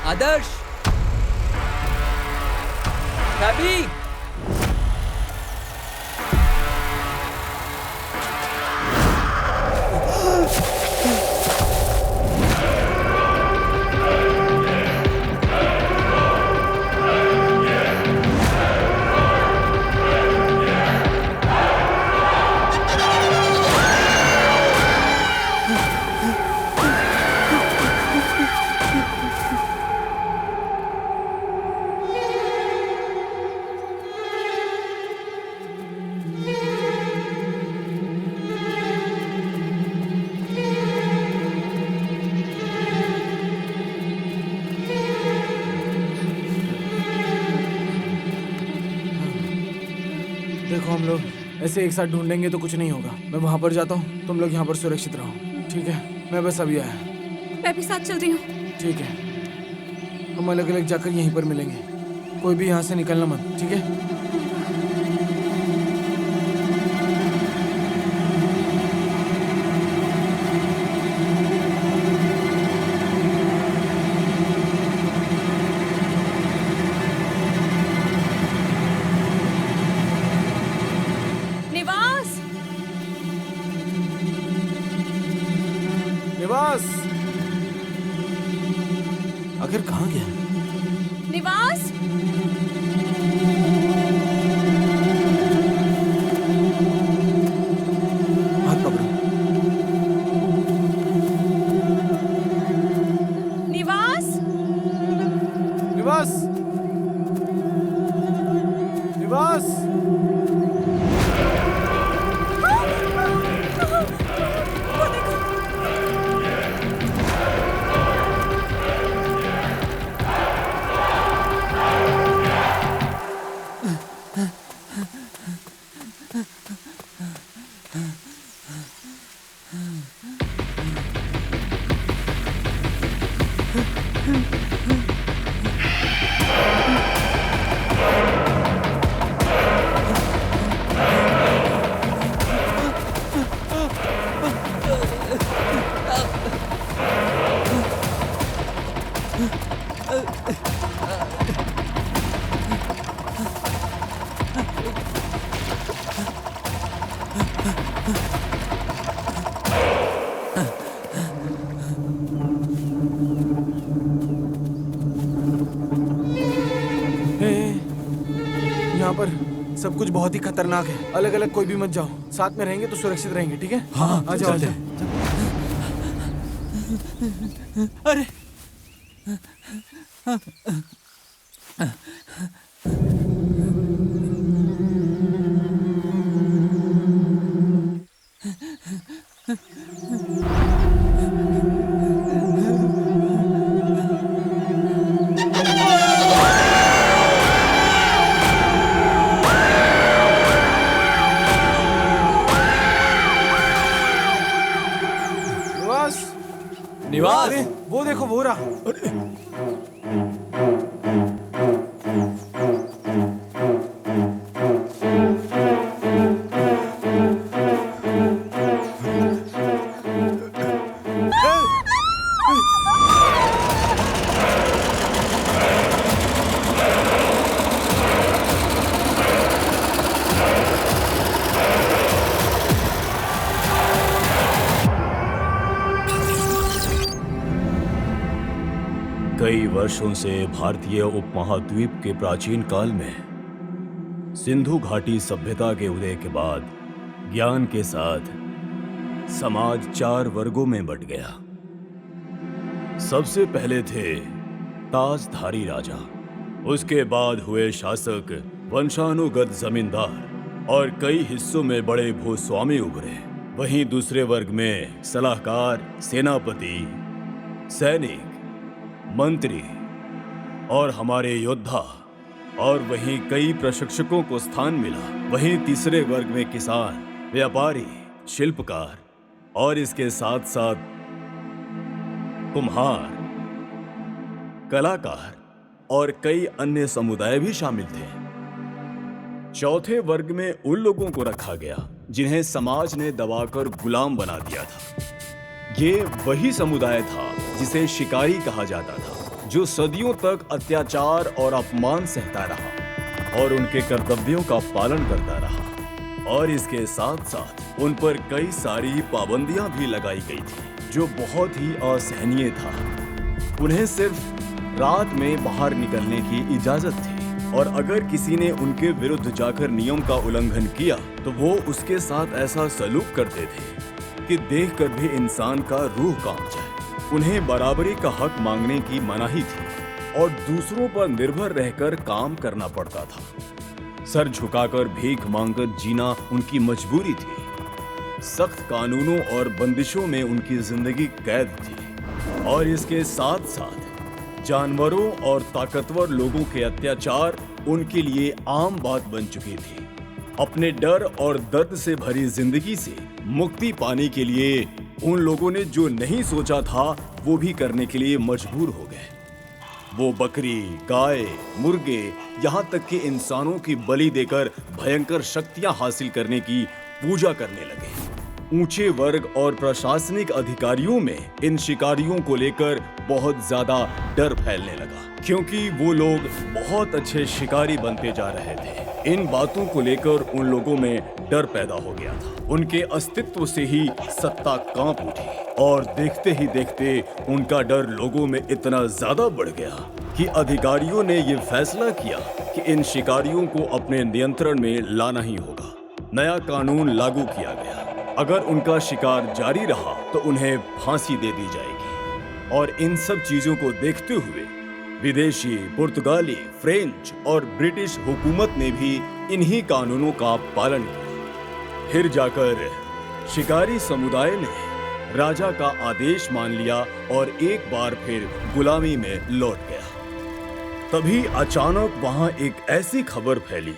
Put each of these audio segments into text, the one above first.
आदर्श, कभी देखो, हम लोग ऐसे एक साथ ढूंढेंगे तो कुछ नहीं होगा। मैं वहां पर जाता हूँ, तुम लोग यहाँ पर सुरक्षित रहो, ठीक है? मैं बस अभी आया। मैं भी साथ चल रही हूँ। ठीक है, हम अलग अलग जाकर यहीं पर मिलेंगे। कोई भी यहाँ से निकलना मत, ठीक है? निवास, निवास, आखिर कहाँ गया? निवास, हाथ पकड़ो। निवास, निवास, निवास, वो देखो। यहाँ पर सब कुछ बहुत ही खतरनाक है। अलग अलग कोई भी मत जाओ, साथ में रहेंगे तो सुरक्षित रहेंगे, ठीक है? हाँ, आ जाओ, आ जाओ। अरे निवास, निवास, अरे वो देखो, वो रहा। कई वर्षों से भारतीय उपमहाद्वीप के प्राचीन काल में सिंधु घाटी सभ्यता के उदय के बाद ज्ञान के साथ समाज 4 वर्गों में बंट गया। सबसे पहले थे ताजधारी राजा, उसके बाद हुए शासक, वंशानुगत जमींदार और कई हिस्सों में बड़े भूस्वामी उभरे। वहीं दूसरे वर्ग में सलाहकार, सेनापति, सैनिक, मंत्री और हमारे योद्धा, और वहीं कई प्रशिक्षकों को स्थान मिला। वहीं तीसरे वर्ग में किसान, व्यापारी, शिल्पकार और इसके साथ साथ कुम्हार, कलाकार और कई अन्य समुदाय भी शामिल थे। चौथे वर्ग में उन लोगों को रखा गया जिन्हें समाज ने दबाकर गुलाम बना दिया था। ये वही समुदाय था जिसे शिकारी कहा जाता था। जो सदियों तक अत्याचार और अपमान सहता रहा और उनके कर्तव्यों का पालन करता रहा। और इसके साथ साथ उन पर कई सारी पाबंदियां भी लगाई गई थी जो बहुत ही असहनीय था। उन्हें सिर्फ रात में बाहर निकलने की इजाजत थी और अगर किसी ने उनके विरुद्ध जाकर नियम का उल्लंघन किया तो वो उसके साथ ऐसा सलूक करते थे कि देखकर भी इंसान का रूह कांप जाए। उन्हें बराबरी का हक मांगने की मनाही थी और दूसरों पर निर्भर रहकर काम करना पड़ता था। सर झुकाकर भीख मांगकर जीना उनकी मजबूरी थी। सख्त कानूनों और बंदिशों में उनकी जिंदगी कैद थी और इसके साथ साथ जानवरों और ताकतवर लोगों के अत्याचार उनके लिए आम बात बन चुकी थी। अपने डर और दर्द से भरी जिंदगी से मुक्ति पाने के लिए उन लोगों ने जो नहीं सोचा था वो भी करने के लिए मजबूर हो गए। वो बकरी, गाय, मुर्गे, यहाँ तक कि इंसानों की बलि देकर भयंकर शक्तियां हासिल करने की पूजा करने लगे। ऊंचे वर्ग और प्रशासनिक अधिकारियों में इन शिकारियों को लेकर बहुत ज्यादा डर फैलने लगा क्योंकि वो लोग बहुत अच्छे शिकारी बनते जा रहे थे। इन बातों को लेकर उन लोगों में डर पैदा हो गया था। उनके अस्तित्व से ही सत्ता कांप उठी और देखते ही देखते उनका डर लोगों में इतना ज्यादा बढ़ गया कि अधिकारियों ने ये फैसला किया कि इन शिकारियों को अपने नियंत्रण में लाना ही होगा। नया कानून लागू किया गया। अगर उनका शिकार जारी रहा तो उन्हें फांसी दे दी जाएगी। और इन सब चीजों को देखते हुए विदेशी, पुर्तगाली, फ्रेंच और ब्रिटिश हुकूमत ने भी इन्हीं कानूनों का पालन किया। फिर जाकर शिकारी समुदाय ने राजा का आदेश मान लिया और एक बार फिर गुलामी में लौट गया। तभी अचानक वहां एक ऐसी खबर फैली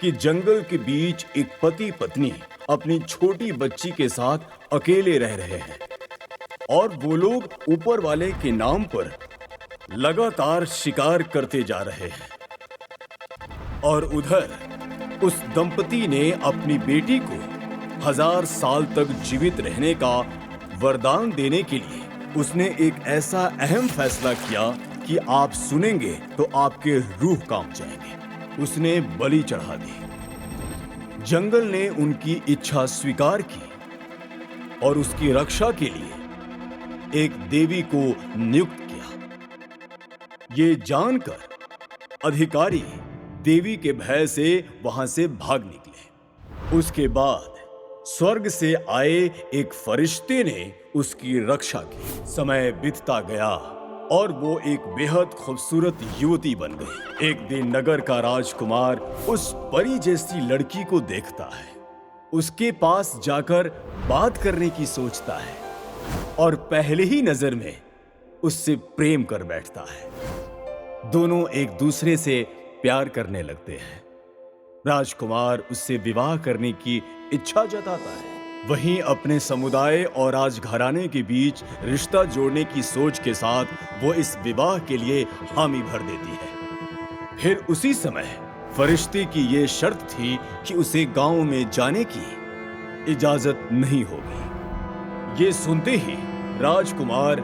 कि जंगल के बीच एक पति पत्नी अपनी छोटी बच्ची के साथ अकेले रह रहे हैं और वो लोग ऊपर वाले के नाम पर लगातार शिकार करते जा रहे हैं। और उधर उस दंपति ने अपनी बेटी को 1000 साल तक जीवित रहने का वरदान देने के लिए उसने एक ऐसा अहम फैसला किया कि आप सुनेंगे तो आपके रूह कांप जाएंगे। उसने बलि चढ़ा दी। जंगल ने उनकी इच्छा स्वीकार की और उसकी रक्षा के लिए एक देवी को नियुक्त किया। ये जानकर अधिकारी देवी के भय से वहां से भाग निकले। उसके बाद स्वर्ग से आए एक फरिश्ते ने उसकी रक्षा की। समय बीतता गया और वो एक बेहद खूबसूरत युवती बन गई। एक दिन नगर का राजकुमार उस परी जैसी लड़की को देखता है, उसके पास जाकर बात करने की सोचता है और पहले ही नजर में उससे प्रेम कर बैठता है। दोनों एक दूसरे से प्यार करने लगते हैं। राजकुमार उससे विवाह करने की इच्छा जताता है। वहीं अपने समुदाय और राजघराने के बीच रिश्ता जोड़ने की सोच के साथ वो इस विवाह के लिए हामी भर देती है। फिर उसी समय फरिश्ते की ये शर्त थी कि उसे गांव में जाने की इजाजत नहीं होगी। ये सुनते ही राजकुमार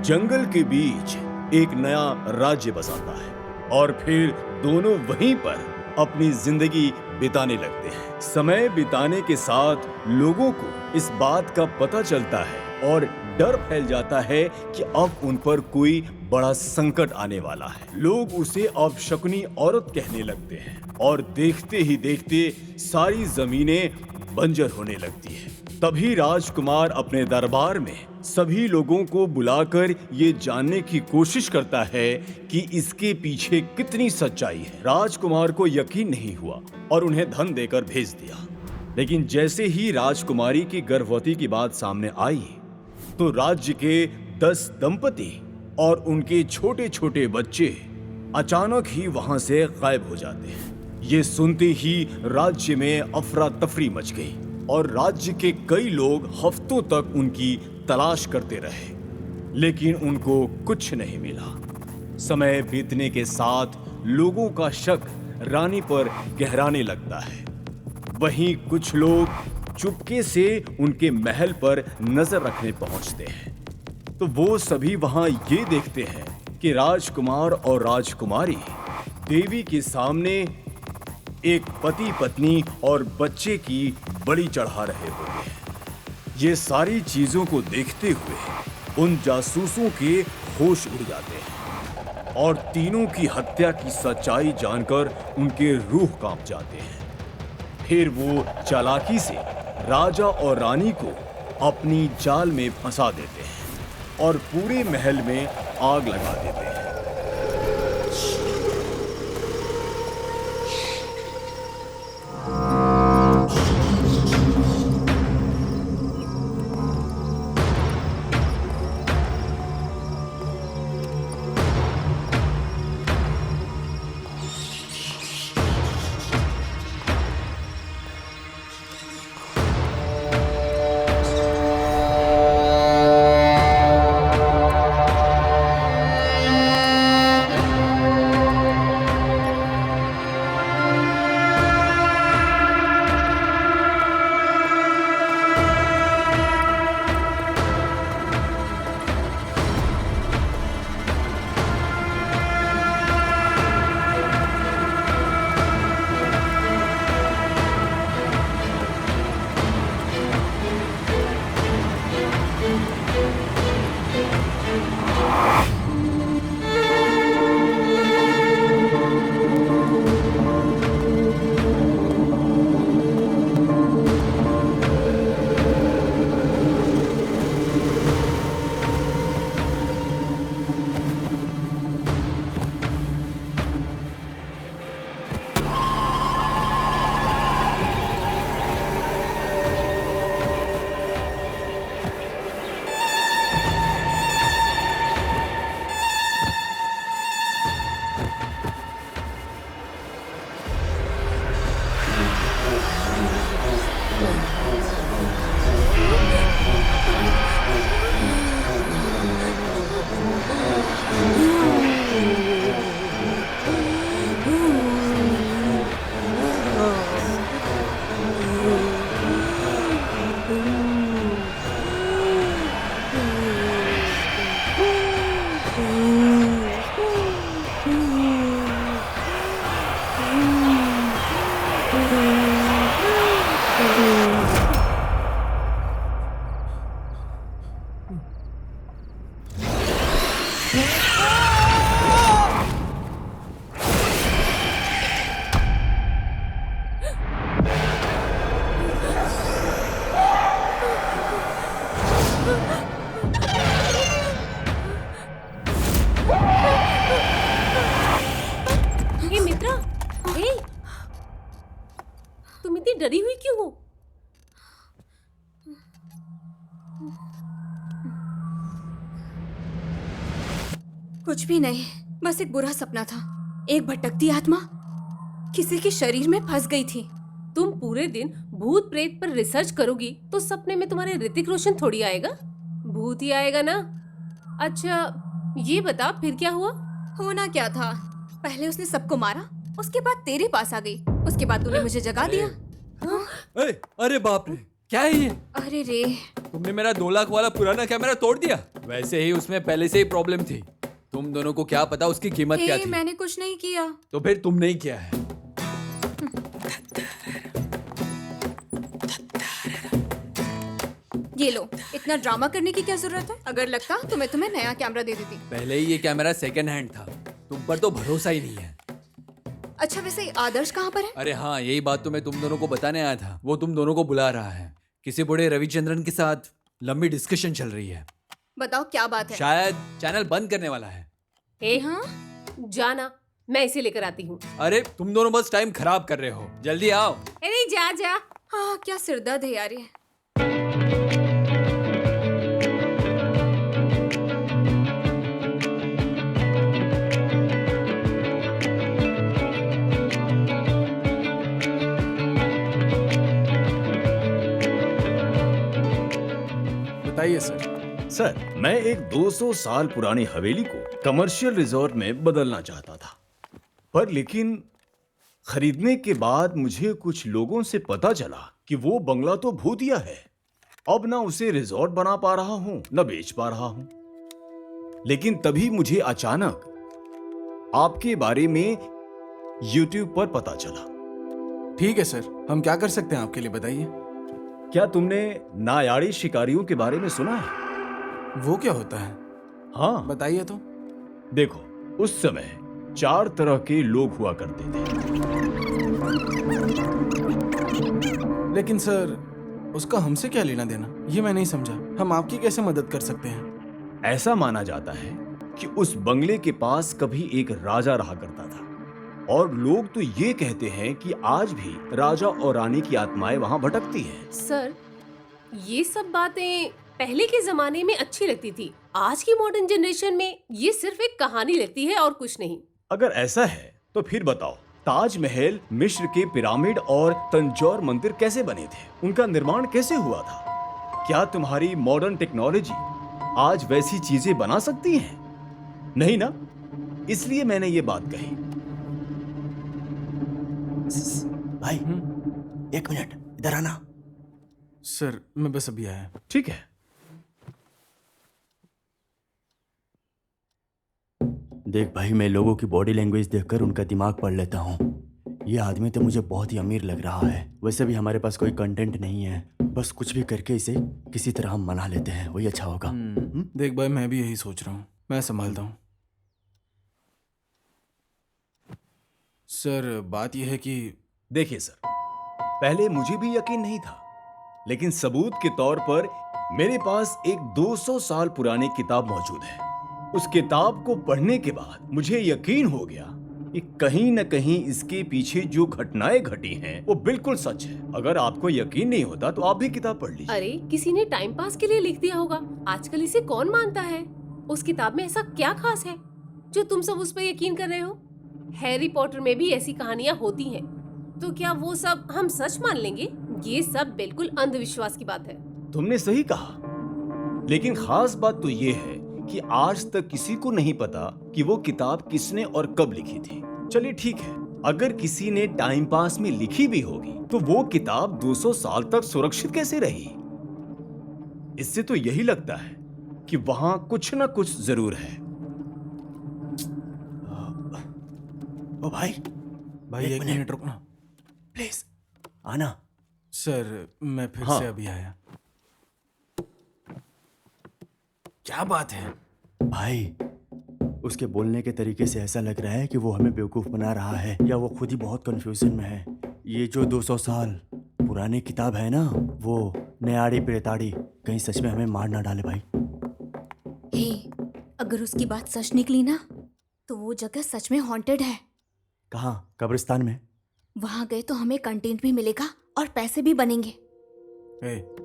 जंगल के बीच एक नया राज्य बसाता है और फिर दोनों वहीं पर अपनी जिंदगी बिताने लगते हैं। समय बिताने के साथ लोगों को इस बात का पता चलता है और डर फैल जाता है कि अब उन पर कोई बड़ा संकट आने वाला है। लोग उसे अपशकुनी औरत कहने लगते हैं और देखते ही देखते सारी जमीनें बंजर होने लगती है। तभी राजकुमार अपने दरबार में सभी लोगों को बुलाकर ये जानने की कोशिश करता है कि इसके पीछे कितनी सच्चाई है। राजकुमार को यकीन नहीं हुआ और उन्हें धन देकर भेज दिया। लेकिन जैसे ही राजकुमारी की गर्भवती की बात सामने आई तो राज्य के 10 दंपति और उनके छोटे छोटे बच्चे अचानक ही वहां से गायब हो जाते हैं। ये सुनते ही राज्य में अफरा तफरी मच गई और राज्य के कई लोग हफ्तों तक उनकी तलाश करते रहे, लेकिन उनको कुछ नहीं मिला। समय बीतने के साथ लोगों का शक रानी पर गहराने लगता है। वहीं कुछ लोग चुपके से उनके महल पर नजर रखने पहुंचते हैं तो वो सभी वहां ये देखते हैं कि राजकुमार और राजकुमारी देवी के सामने एक पति पत्नी और बच्चे की बलि चढ़ा रहे होंगे। ये सारी चीजों को देखते हुए उन जासूसों के होश उड़ जाते हैं और तीनों की हत्या की सच्चाई जानकर उनके रूह कांप जाते हैं। फिर वो चालाकी से राजा और रानी को अपनी जाल में फंसा देते हैं और पूरे महल में आग लगा देते हैं। तुम इतनी डरी हुई क्यों हो? कुछ भी नहीं, बस एक बुरा सपना था। एक भटकती आत्मा किसी के शरीर में फंस गई थी। तुम पूरे दिन भूत प्रेत पर रिसर्च करोगी तो सपने में तुम्हारे ऋतिक रोशन थोड़ी आएगा, भूत ही आएगा ना। अच्छा ये बता फिर क्या हुआ? होना क्या था, पहले उसने सबको मारा, उसके बाद तेरे पास आ गई, उसके बाद तूने मुझे जगा दिया। अरे बाप रे, क्या है ये? अरे रे, तुमने मेरा 2 लाख वाला पुराना कैमरा तोड़ दिया। वैसे ही उसमें पहले से ही प्रॉब्लम थी। तुम दोनों को क्या पता उसकी कीमत क्या थी? मैंने कुछ नहीं किया। तो फिर तुमने ही किया है। ये लो, इतना ड्रामा करने की क्या जरूरत है? अगर लगता तो मैं तुम्हें नया कैमरा दे देती। पहले ही ये कैमरा सेकंड हैंड था, तुम पर तो भरोसा ही नहीं है। अच्छा वैसे आदर्श कहाँ पर है? अरे हाँ, यही बात तो मैं तुम दोनों को बताने आया था। वो तुम दोनों को बुला रहा है। किसी बड़े रविचंद्रन के साथ लंबी डिस्कशन चल रही है। बताओ क्या बात है? शायद चैनल बंद करने वाला है। हाँ, जाना, मैं इसे लेकर आती हूँ। अरे तुम दोनों बस टाइम खराब कर रहे हो, जल्दी आओ। अरे जा जा। हाँ क्या सिरदर्द है यार ये। बताइए सर। सर, मैं एक 200 साल पुरानी हवेली को कमर्शियल रिजॉर्ट में बदलना चाहता था, पर लेकिन खरीदने के बाद मुझे कुछ लोगों से पता चला कि वो बंगला तो भूतिया है। अब ना उसे रिजॉर्ट बना पा रहा हूँ, न बेच पा रहा हूँ। लेकिन तभी मुझे अचानक आपके बारे में YouTube पर पता चला। ठीक है सर, हम क्या कर सकते हैं आपके लिए बताइए। क्या तुमने नायाड़ी शिकारियों के बारे में सुना है? वो क्या होता है, हाँ, बताइए तो। देखो, उस समय 4 तरह के लोग हुआ करते थे। लेकिन सर, उसका हमसे क्या लेना देना, ये मैं नहीं समझा। हम आपकी कैसे मदद कर सकते हैं? ऐसा माना जाता है कि उस बंगले के पास कभी एक राजा रहा करता था, और लोग तो ये कहते हैं कि आज भी राजा और रानी की आत्माएं वहां भटकती हैं। सर, ये सब बातें पहले के जमाने में अच्छी लगती थी। आज की मॉडर्न जनरेशन में ये सिर्फ एक कहानी लगती है और कुछ नहीं। अगर ऐसा है तो फिर बताओ, ताजमहल, मिस्र के पिरामिड और तंजौर मंदिर कैसे बने थे? उनका निर्माण कैसे हुआ था? क्या तुम्हारी मॉडर्न टेक्नोलॉजी आज वैसी चीजें बना सकती है? नहीं ना? इसलिए मैंने ये बात कही। भाई, 1 मिनट, इधर आना। सर, मैं बस अभी आया। ठीक है। देख भाई, मैं लोगों की बॉडी लैंग्वेज देखकर उनका दिमाग पढ़ लेता हूँ। ये आदमी तो मुझे बहुत ही अमीर लग रहा है। वैसे भी हमारे पास कोई कंटेंट नहीं है, बस कुछ भी करके इसे किसी तरह हम मना लेते हैं, वही अच्छा होगा। देख भाई, मैं भी यही सोच रहा हूँ, मैं संभालता हूँ। सर, बात यह है कि देखिए सर, पहले मुझे भी यकीन नहीं था, लेकिन सबूत के तौर पर मेरे पास एक 200 साल पुरानी किताब मौजूद है। उस किताब को पढ़ने के बाद मुझे यकीन हो गया कि कहीं न कहीं इसके पीछे जो घटनाएं घटी हैं वो बिल्कुल सच है। अगर आपको यकीन नहीं होता तो आप भी किताब पढ़ लीजिए। अरे, किसी ने टाइम पास के लिए लिख दिया होगा। आजकल इसे कौन मानता है? उस किताब में ऐसा क्या खास है जो तुम सब उस पर यकीन कर रहे हो? हैरी पॉटर में भी ऐसी कहानियां होती हैं, तो क्या वो सब हम सच मान लेंगे? ये सब बिल्कुल अंधविश्वास की बात है। तुमने सही कहा, लेकिन खास बात तो ये है कि आज तक किसी को नहीं पता कि वो किताब किसने और कब लिखी थी। चलिए ठीक है, अगर किसी ने टाइम पास में लिखी भी होगी तो वो किताब 200 साल तक सुरक्षित कैसे रही? इससे तो यही लगता है कि वहां कुछ ना कुछ जरूर है। ओ भाई, भाई एक एक मिनट। मिनट रुकना। प्लीज आना। सर, मैं फिर हाँ। से अभी आया। क्या बात है? भाई, उसके बोलने के तरीके से ऐसा लग रहा है कि वो हमें बेवकूफ़ बना रहा है, या वो खुद ही बहुत कंफ्यूजन में है। ये जो 200 साल पुरानी किताब है ना, वो नयाड़ी प्रेताड़ी, कहीं सच में हमें मार ना डाले भाई। हे, अगर उसकी बात सच निकली ना, तो वो जगह सच में हॉन्टेड है। कहाँ? कब्रिस्तान में? वहां गए तो हमें कंटेंट भी मिलेगा और पैसे भी बनेंगे।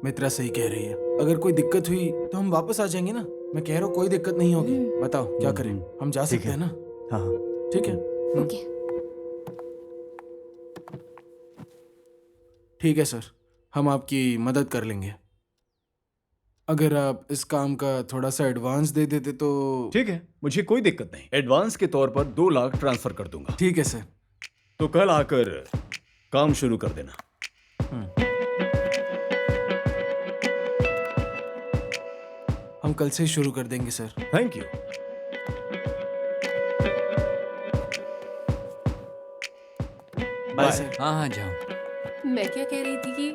मित्रा सही कह रही है। अगर कोई दिक्कत हुई तो हम वापस आ जाएंगे ना। मैं कह रहा हूँ कोई दिक्कत नहीं होगी। बताओ क्या करें? हम जा ठीक सकते है। हैं ना? हाँ हाँ। ठीक है। ओके। ठीक है सर, हम आपकी मदद कर लेंगे। अगर आप इस काम का थोड़ा सा एडवांस दे देते तो। ठीक है, मुझे कोई दिक्कत नहीं। एडवांस के तौर पर 2 लाख ट्रांसफर कर दूंगा। ठीक है सर। तो कल आकर काम शुरू कर देना। हम कल से ही शुरू कर देंगे sir. Thank you. Bye sir. हाँ हाँ, जाओ। मैं क्या कह रही थी कि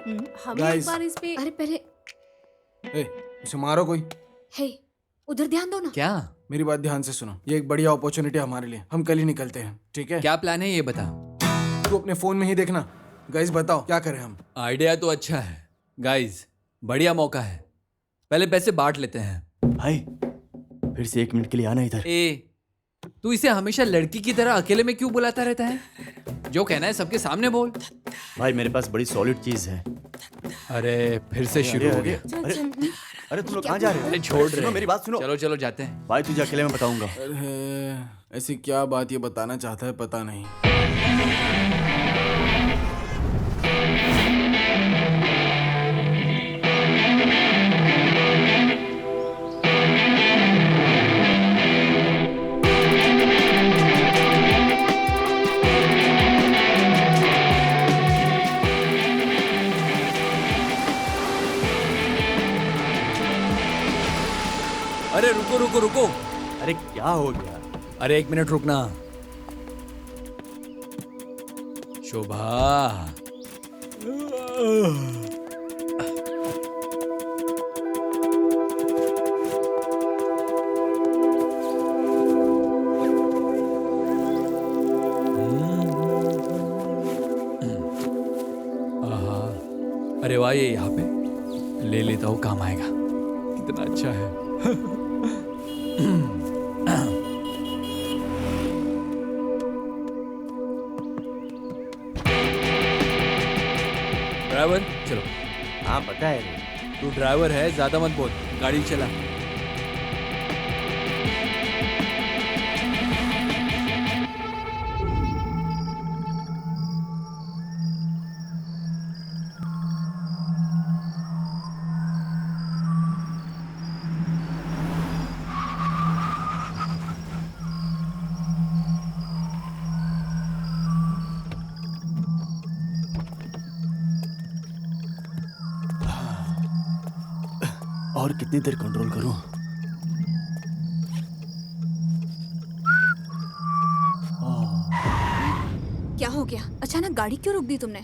हम एक Guys. बार इस पे अरे पहले, उसे मारो कोई। हे, उधर ध्यान दो ना। क्या मेरी बात ध्यान से सुनो, ये एक बढ़िया अपॉर्चुनिटी हमारे लिए। हम कल ही निकलते हैं, ठीक है? क्या प्लान है ये बता। तू अपने फोन में ही देखना। गाइस बताओ क्या करें हम? आइडिया तो अच्छा है गाइस, बढ़िया मौका है। पहले पैसे बांट लेते हैं। भाई, फिर से 1 मिनट के लिए आना इधर। ए, तू इसे हमेशा लड़की की तरह अकेले में क्यों बुलाता रहता है? जो कहना है सबके सामने बोल। भाई, मेरे पास बड़ी सॉलिड चीज है। अरे फिर से शुरू हो गया। अरे तुम लोग कहाँ जा रहे हो? अरे छोड़ रहे सुनो हैं। मेरी बात सुनो। चलो चलो जाते हैं। भाई, तुझे अकेले में बताऊंगा। अरे ऐसी क्या बात ये बताना चाहता है पता नहीं। अरे रुको रुको रुको। अरे क्या हो गया? अरे 1 मिनट रुकना। शोभा, आहा, अरे वाह, ये यहाँ पे ले लेता हूँ, काम आएगा। कितना अच्छा है। ड्राइवर चलो। हाँ पता है रे। तू ड्राइवर है, ज्यादा मत बोल, गाड़ी चला। और कितनी देर कंट्रोल करूं? क्या हो गया? अचानक गाड़ी क्यों रोक दी तुमने?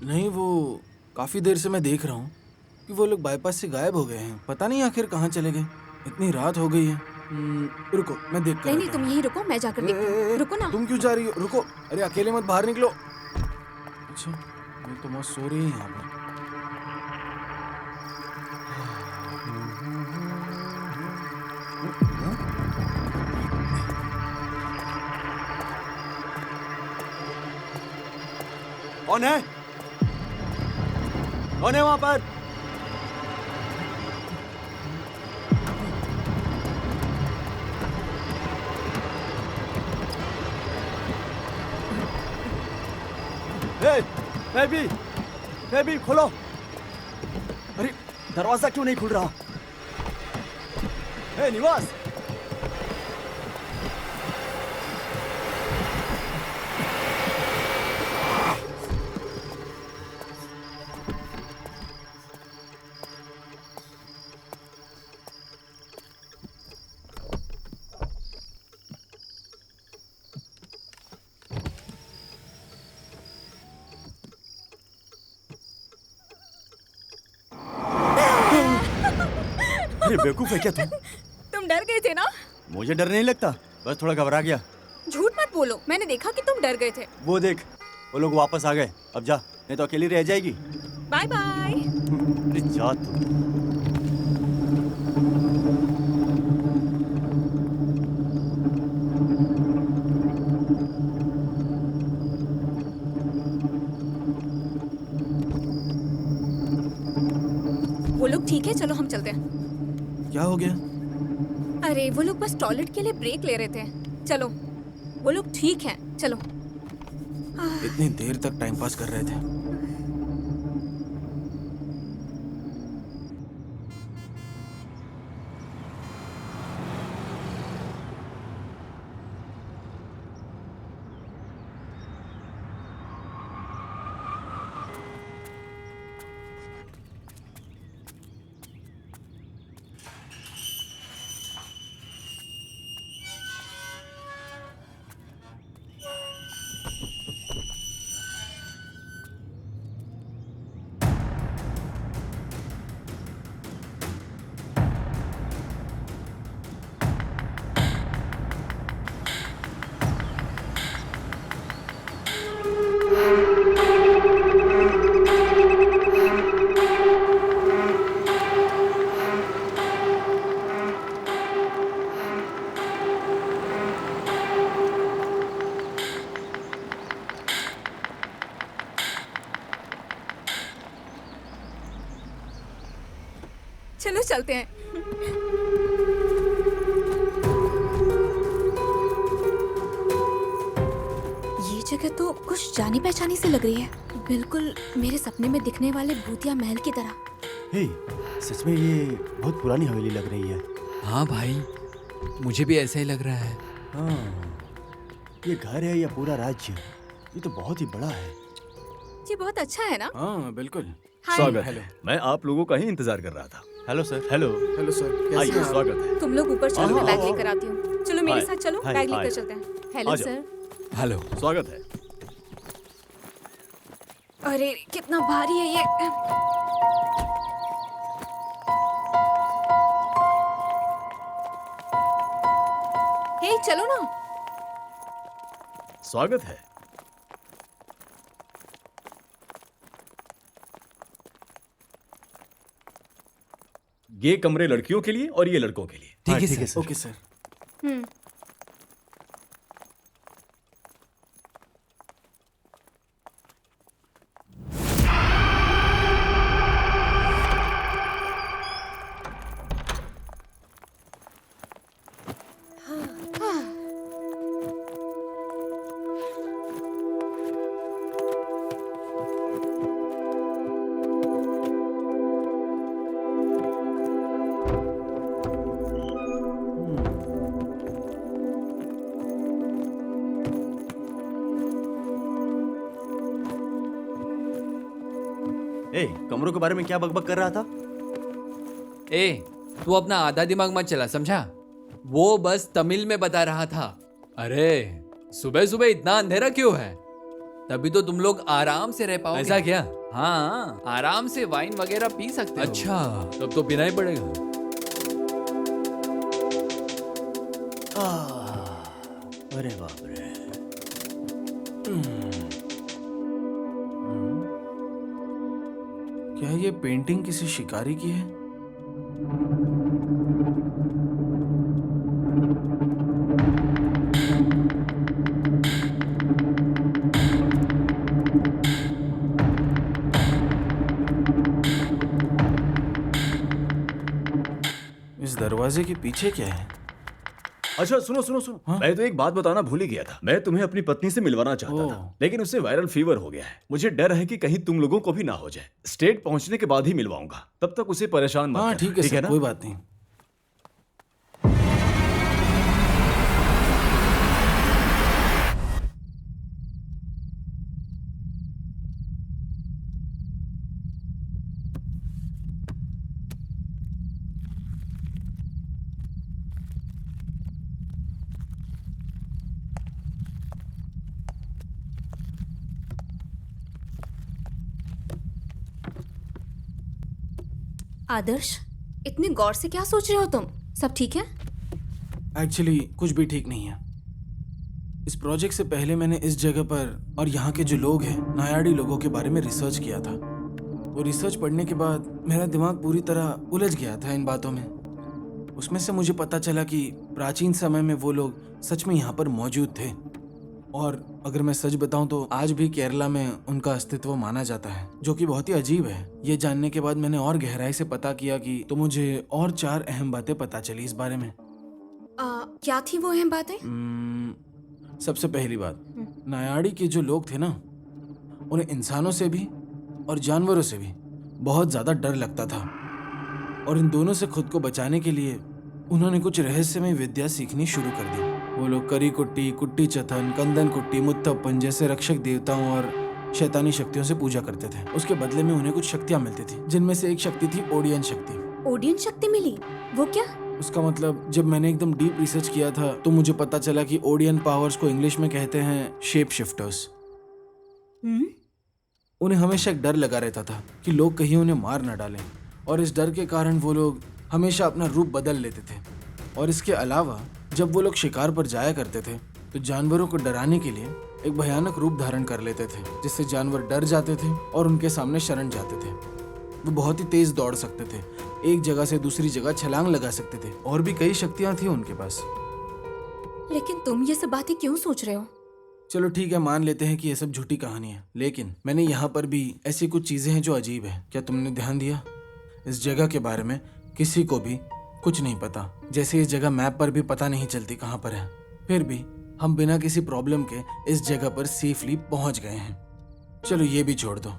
नहीं, वो काफी देर से मैं देख रहा हूँ कि वो लोग बाईपास से गायब हो गए हैं। पता नहीं आखिर कहाँ चले गए। इतनी रात हो गई है। रुको, मैं देख कर नहीं नहीं, आता तुम हूँ। यहीं रुको, मैं जाकर देखती हूँ। रुको ना। तुम क्यों जा रही हो? रुको, अरे अकेले मत बाहर निकलो। अच्छा, मैं तो मौत सो रही है यहाँ पर। कौन है? कौन है वहां पर? बेबी खोलो। अरे दरवाजा क्यों नहीं खुल रहा? निवास, अरे बेवकूफ है क्या तुम? तुम डर गए थे ना? मुझे डर नहीं लगता, बस थोड़ा घबरा गया। झूठ मत बोलो, मैंने देखा कि तुम डर गए थे। वो देख, वो लोग वापस आ गए। अब जा, नहीं तो अकेली रह जाएगी। Bye bye. अरे जा तू। वो लोग ठीक है, चलो हम चलते हैं। क्या हो गया? अरे वो लोग बस टॉयलेट के लिए ब्रेक ले रहे थे। चलो, वो लोग ठीक हैं, चलो। इतनी देर तक टाइम पास कर रहे थे। चलो चलते हैं। ये जगह तो कुछ जानी पहचानी सी लग रही है, बिल्कुल मेरे सपने में दिखने वाले भूतिया महल की तरह। हे, सच में ये बहुत पुरानी हवेली लग रही है। हाँ भाई, मुझे भी ऐसा ही लग रहा है। हाँ, ये घर है या पूरा राज्य? ये तो बहुत ही बड़ा है। ये बहुत अच्छा है ना? हाँ बिल्कुल। हाय। स्वागत हेलो। है। मैं आप लोगों का ही इंतजार कर रहा था। Hello sir. Hello. Hello sir, कैसे आइए, हैं आप? स्वागत है। तुम लोग ऊपर चलो, मैं बैग लेकर आती हूँ। चलो मेरे हाय। साथ चलो, हाय, बैग हाय। लेकर चलते हैं। हेलो आ जाओ। सर। हेलो। स्वागत है। अरे कितना भारी है ये। हे चलो ना। स्वागत है। ये कमरे लड़कियों के लिए और ये लड़कों के लिए। ठीक है ठीक है सर। Okay sir. हम्म। ए, कमरों के बारे में क्या बकबक कर रहा था? ए, तू अपना आधा दिमाग मत चला, समझा? वो बस तमिल में बता रहा था। अरे सुबह सुबह इतना अंधेरा क्यों है? तभी तो तुम लोग आराम से रह पाओगे। ऐसा क्या? हाँ, आराम से वाइन वगैरह पी सकते हो। अच्छा, तब तो पीना ही पड़ेगा। अरे बाप रे। क्या ये पेंटिंग किसी शिकारी की है? इस दरवाजे के पीछे क्या है? अच्छा सुनो सुनो सुनो, हाँ? मैं तो एक बात बताना भूल ही गया था। मैं तुम्हें अपनी पत्नी से मिलवाना चाहता ओह। था, लेकिन उससे वायरल फीवर हो गया है। मुझे डर है कि कहीं तुम लोगों को भी ना हो जाए। स्टेट पहुंचने के बाद ही मिलवाऊंगा, तब तक उसे परेशान मत हाँ करना, ठीक है सर, ना? कोई बात नहीं। आदर्श, इतने गौर से क्या सोच रहे हो तुम? सब ठीक है? एक्चुअली कुछ भी ठीक नहीं है। इस प्रोजेक्ट से पहले मैंने इस जगह पर और यहाँ के जो लोग हैं, नायाड़ी लोगों के बारे में रिसर्च किया था। वो रिसर्च पढ़ने के बाद मेरा दिमाग पूरी तरह उलझ गया था इन बातों में। उसमें से मुझे पता चला कि प्राचीन समय में वो लोग सच में यहाँ पर मौजूद थे। और अगर मैं सच बताऊं तो आज भी केरला में उनका अस्तित्व माना जाता है, जो कि बहुत ही अजीब है। ये जानने के बाद मैंने और गहराई से पता किया कि तो मुझे और 4 अहम बातें पता चली इस बारे में। क्या थी वो अहम बातें? सबसे पहली बात, नायाड़ी के जो लोग थे ना, उन्हें इंसानों से भी और जानवरों से भी बहुत ज़्यादा डर लगता था। और इन दोनों से खुद को बचाने के लिए उन्होंने कुछ रहस्यमय विद्या सीखनी शुरू कर दी। वो लोग करी कुट्टी, कुट्टी चथन, कंदन कुट्टी, मुत्थप्पन जैसे रक्षक देवताओं और शैतानी शक्तियों से पूजा करते थे। उसके बदले में उन्हें कुछ शक्तियाँ मिलती थी, जिनमें से एक शक्ति थी ओडियन शक्ति। ओडियन शक्ति मिली? वो क्या? उसका मतलब जब मैंने एकदम डीप रिसर्च किया था तो मुझे पता चला कि ओडियन पावर्स को इंग्लिश में कहते हैं शेप शिफ्टर्स। उन्हें हमेशा एक डर लगा रहता था कि लोग कहीं उन्हें मार न डालें, और इस डर के कारण वो लोग हमेशा अपना रूप बदल लेते थे। और इसके अलावा जब वो लोग शिकार पर जाया करते थे तो जानवरों को डराने के लिए एक भयानक रूप धारण कर लेते थे, जिससे जानवर डर जाते थे और उनके सामने शरण जाते थे। वो बहुत ही तेज दौड़ सकते थे, एक जगह से दूसरी जगह छलांग लगा सकते थे, और भी कई शक्तियां थी उनके पास। लेकिन तुम ये सब बातें क्यों सोच रहे हो? चलो ठीक है, मान लेते हैं कि ये सब झूठी कहानी है, लेकिन मैंने यहाँ पर भी ऐसी कुछ चीजें हैं जो अजीब है। क्या तुमने ध्यान दिया? इस जगह के बारे में किसी को भी कुछ नहीं पता। जैसे इस जगह मैप पर भी पता नहीं चलती कहाँ पर है, फिर भी हम बिना किसी प्रॉब्लम के इस जगह पर सेफली पहुंच गए हैं। चलो ये भी छोड़ दो,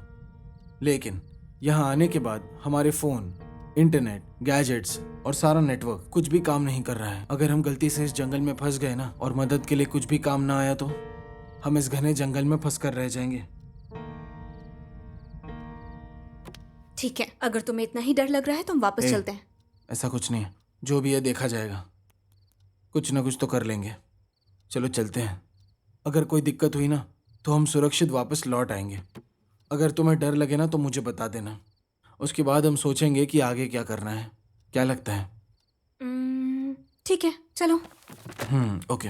लेकिन यहाँ आने के बाद हमारे फोन, इंटरनेट, गैजेट्स और सारा नेटवर्क कुछ भी काम नहीं कर रहा है। अगर हम गलती से इस जंगल में फंस गए ना और मदद के लिए कुछ भी काम ना आया तो हम इस घने जंगल में फंस कर रह जाएंगे। ठीक है, अगर तुम्हें इतना ही डर लग रहा है तो हम वापस ए, चलते हैं। ऐसा कुछ नहीं है, जो भी है देखा जाएगा, कुछ ना कुछ तो कर लेंगे। चलो चलते हैं। अगर कोई दिक्कत हुई ना तो हम सुरक्षित वापस लौट आएंगे। अगर तुम्हें डर लगे ना तो मुझे बता देना, उसके बाद हम सोचेंगे कि आगे क्या करना है। क्या लगता है? ठीक है, चलो। ओके।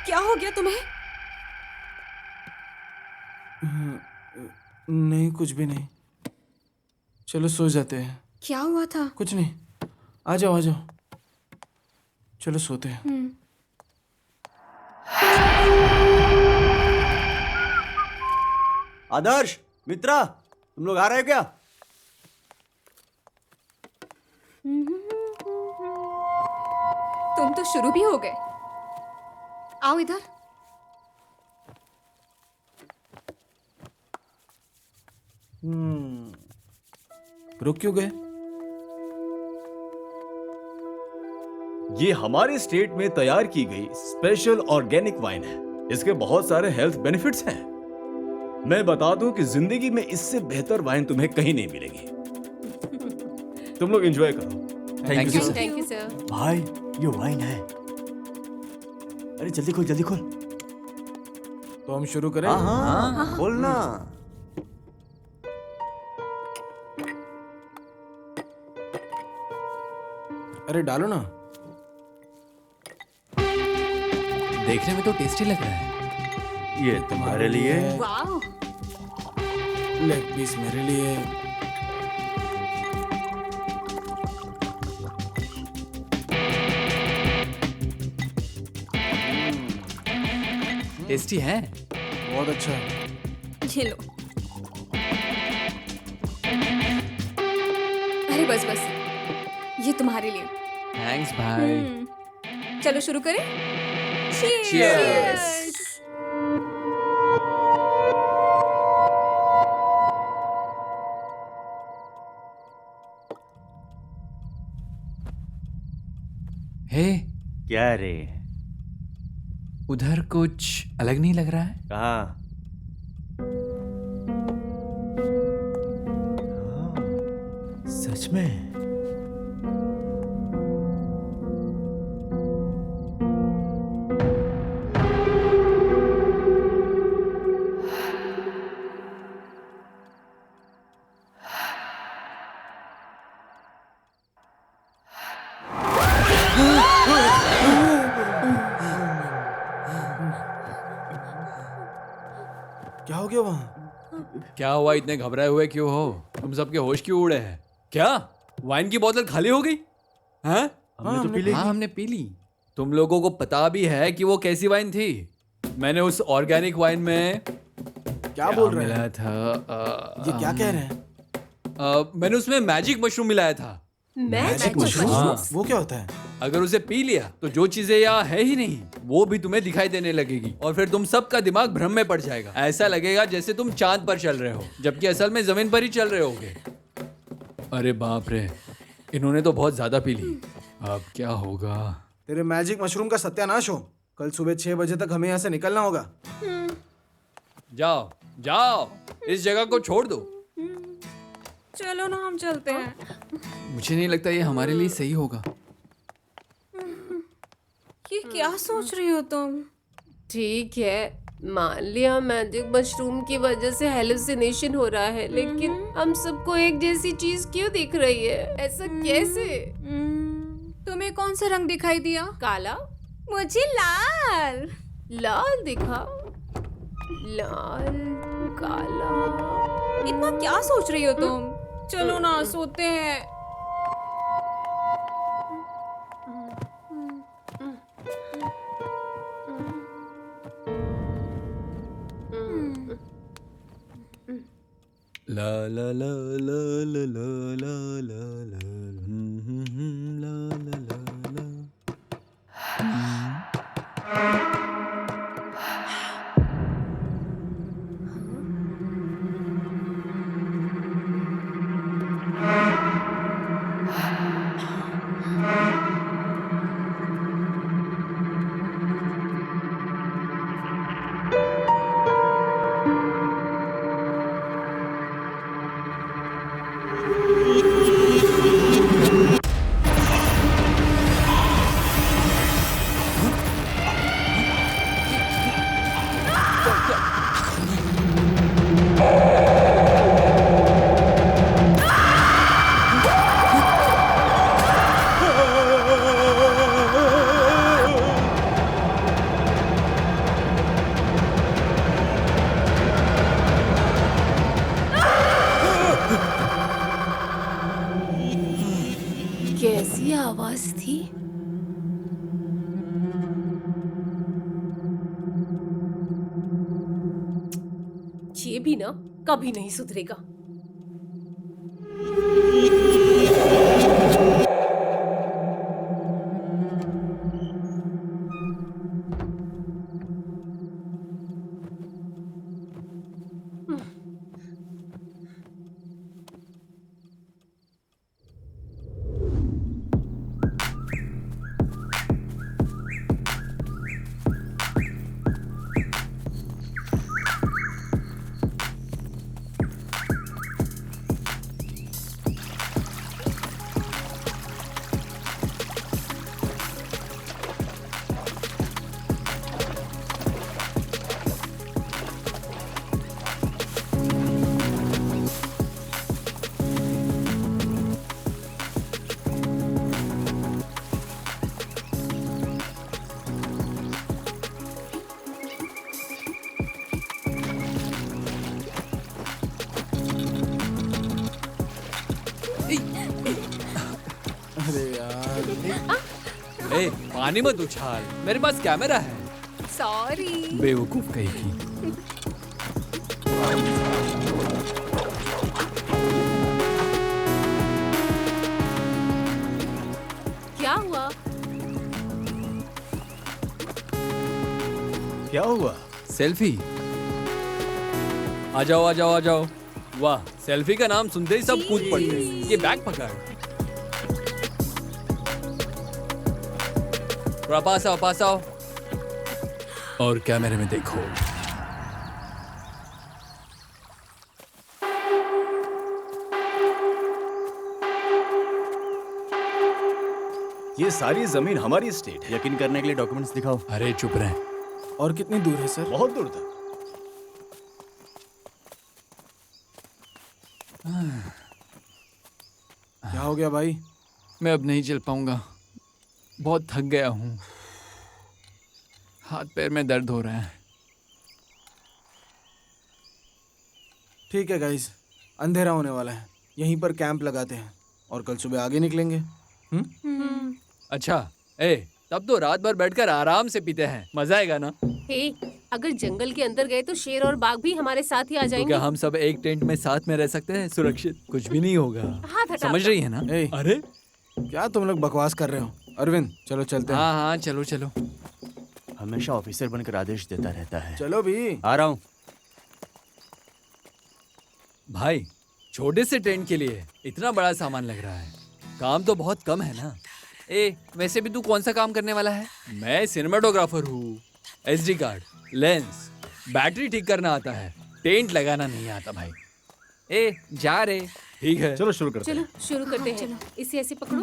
क्या हो गया तुम्हें? नहीं, कुछ भी नहीं। चलो सो जाते हैं। क्या हुआ था? कुछ नहीं, आ जाओ आ जाओ, चलो सोते हैं। आदर्श, मित्रा, तुम लोग आ रहे हो क्या? तुम तो शुरू भी हो गए। आओ इधर। रुक क्यों गए? ये हमारे स्टेट में तैयार की गई स्पेशल ऑर्गेनिक वाइन है। इसके बहुत सारे हेल्थ बेनिफिट्स हैं। मैं बता दूं कि जिंदगी में इससे बेहतर वाइन तुम्हें कहीं नहीं मिलेगी। तुम लोग एंजॉय करो। Thank you thank you sir. भाई, ये वाइन है। अरे जल्दी खोल, जल्दी खोल। तो हम शुरू करें? हाँ, खोलना। अरे डालो ना। देखने में तो टेस्टी लग रहा है। ये तुम्हारे लिए। वाह, लेग पीस मेरे लिए। टेस्टी है। बहुत अच्छा है। ये लो। अरे बस बस, ये तुम्हारे लिए। थैंक्स भाई। चलो शुरू करें। Cheers! हे, क्या रे? उधर कुछ अलग नहीं लग रहा है? कहाँ? सच में? क्या हो गया वहाँ? क्या हुआ? इतने घबराए हुए क्यों हो? तुम सबके होश क्यों उड़े हैं? क्या वाइन की बोतल खाली हो गई? हैं? हमने तो पी ली। हाँ, हमने पी ली। तुम लोगों को पता भी है कि वो कैसी वाइन थी? मैंने उस ऑर्गेनिक वाइन में क्या बोल रहे हैं? मिलाया था? ये क्या कह रहे हैं? मैंने उसमें मैजिक मशरूम मिलाया था। Magic mushroom? हाँ। वो क्या होता है? अगर उसे पी लिया तो जो चीजें यहाँ है ही नहीं वो भी तुम्हें दिखाई देने लगेगी और फिर तुम सबका दिमाग भ्रम में पड़ जाएगा। ऐसा लगेगा जैसे तुम चांद पर चल रहे हो जबकि असल में जमीन पर ही चल रहे होगे। अरे बाप रे, इन्होंने तो बहुत ज्यादा पी ली। अब क्या होगा? तेरे मैजिक मशरूम का सत्यानाश हो। कल सुबह 6 बजे तक हमें यहाँ से निकलना होगा। जाओ जाओ, इस जगह को छोड़ दो। चलो ना, हम चलते हैं। मुझे नहीं लगता ये हमारे लिए सही होगा। ये क्या सोच रही हो तुम? ठीक है, मान लिया मैजिक मशरूम की वजह से हेलुसिनेशन हो रहा है, लेकिन हम सबको एक जैसी चीज क्यों दिख रही है? ऐसा कैसे? तुम्हें कौन सा रंग दिखाई दिया? काला? मुझे लाल। लाल दिखा? लाल, काला। इतना क्या सोच रही हो तुम? चलो ना, सोते हैं। ला ला ला ला ला ला ला ला ला ला ला ला ला। आवाज थी? ये भी ना कभी नहीं सुधरेगा। अरे यार, ए, पानी मत उछाल, मेरे पास कैमरा है। सॉरी। बेवकूफ कहीं की। क्या हुआ? क्या हुआ? सेल्फी। आ जाओ आ जाओ आ जाओ। वाह, सेल्फी का नाम सुनते ही सब कूद पड़ते। ये बैग पकड़। थोड़ा पास आओ और कैमरे में देखो। ये सारी जमीन हमारी स्टेट है। यकीन करने के लिए डॉक्यूमेंट्स दिखाओ। अरे चुप रहे। और कितनी दूर है सर? बहुत दूर तक। क्या हो गया भाई? मैं अब नहीं चल पाऊंगा, बहुत थक गया हूँ। हाथ पैर में दर्द हो रहा है। ठीक है गाइस, अंधेरा होने वाला है, यहीं पर कैंप लगाते हैं और कल सुबह आगे निकलेंगे। अच्छा, तब तो रात भर बैठकर आराम से पीते हैं, मजा आएगा ना? हे, अगर जंगल के अंदर गए तो शेर और बाघ भी हमारे साथ ही आ तो जाएंगे। क्या हम सब एक टेंट में साथ में रह सकते हैं सुरक्षित? कुछ भी नहीं होगा। हाथ हटा। समझ रही है ना? ए, अरे क्या तुम लोग बकवास कर रहे हो? अरविंद चलो चलते हैं। हाँ चलो चलो। हमेशा ऑफिसर बनकर आदेश देता रहता है। चलो भी। आ रहा हूँ। भाई, छोटे से टेंट के लिए इतना बड़ा सामान लग रहा है, काम तो बहुत कम है ना? वैसे भी तू कौन सा काम करने वाला है? मैं सिनेमाटोग्राफर हूँ। SD कार्ड, लेंस, बैटरी ठीक करना आता है, टेंट लगाना नहीं आता भाई। जा रे। ठीक है, चलो शुरू करते चलो हैं। शुरू करते हैं। इसे ऐसे पकड़ो।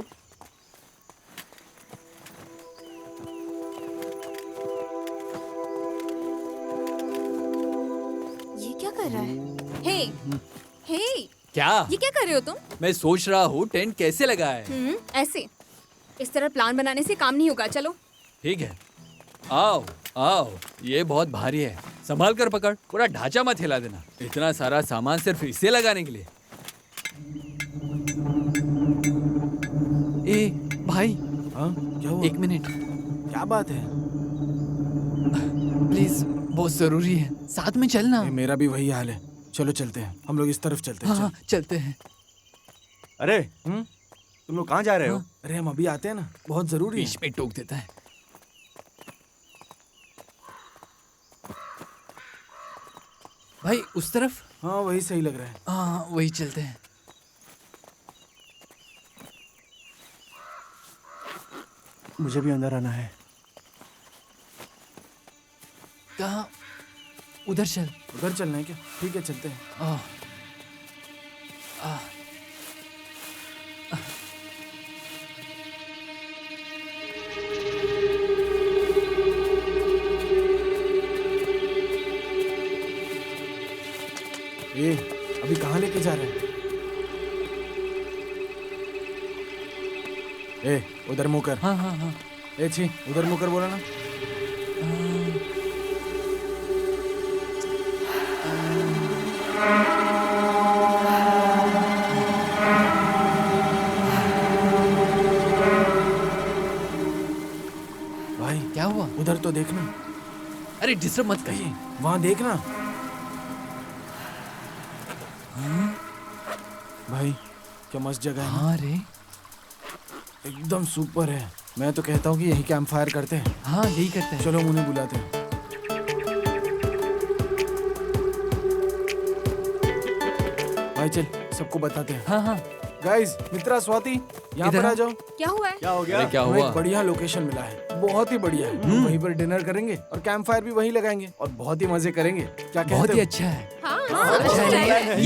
ये क्या कर रहा है? हे, हे, क्या? ये क्या कर रहे हो तुम? मैं सोच रहा हूँ टेंट कैसे लगाए। ऐसे। इस तरह प्लान बनाने से काम नहीं होगा। चलो। ठीक है, आओ आओ। ये बहुत भारी है, संभाल कर पकड़, पूरा ढांचा मत हिला देना। इतना सारा सामान सिर्फ इसे लगाने के लिए। भाई, हाँ क्या हुआ? 1 मिनट क्या बात है? प्लीज, बहुत जरूरी है, साथ में चलना। मेरा भी वही हाल है। चलो चलते हैं, हम लोग इस तरफ चलते हैं। हाँ चलते हैं। अरे हम्म? तुम लोग कहाँ जा रहे हो? अरे हम अभी आते हैं ना, बहुत जरूरी है। बीच में टोक देता है। भाई उस तरफ। हाँ वही सही लग रहा है। हाँ वही चलते हैं। मुझे भी अंदर आना है। कहाँ? उधर चल। उधर चलना है क्या? ठीक है चलते हैं। आह, आह, अभी कहाँ लेके जा रहे हैं? उधर मुँह कर। हाँ हाँ हाँ। छी, उधर मुँह कर बोला ना। अरे डिस्टर्ब मत करिए। वहां देखना। भाई क्या मस्त जगह है ना? हाँ रे, एकदम सुपर है। मैं तो कहता हूँ कि यही कैंप फायर करते हैं। हाँ यही करते हैं। चलो उन्हें बुलाते हैं। भाई चल सबको बताते हैं। हाँ हाँ। गाइस, मित्रा, स्वाति, यहाँ इधर पर आ आओ। जाओ। क्या हुआ है? क्या हो गया? अरे क्या हमें हुआ? एक बढ़िया लोकेशन मिला है, बहुत ही बढ़िया है। हम वहीं पर डिनर करेंगे और कैंप फायर भी वहीं लगाएंगे और बहुत ही मजे करेंगे। क्या कहते बहुत हो? ही अच्छा है। हाँ, अच्छा है।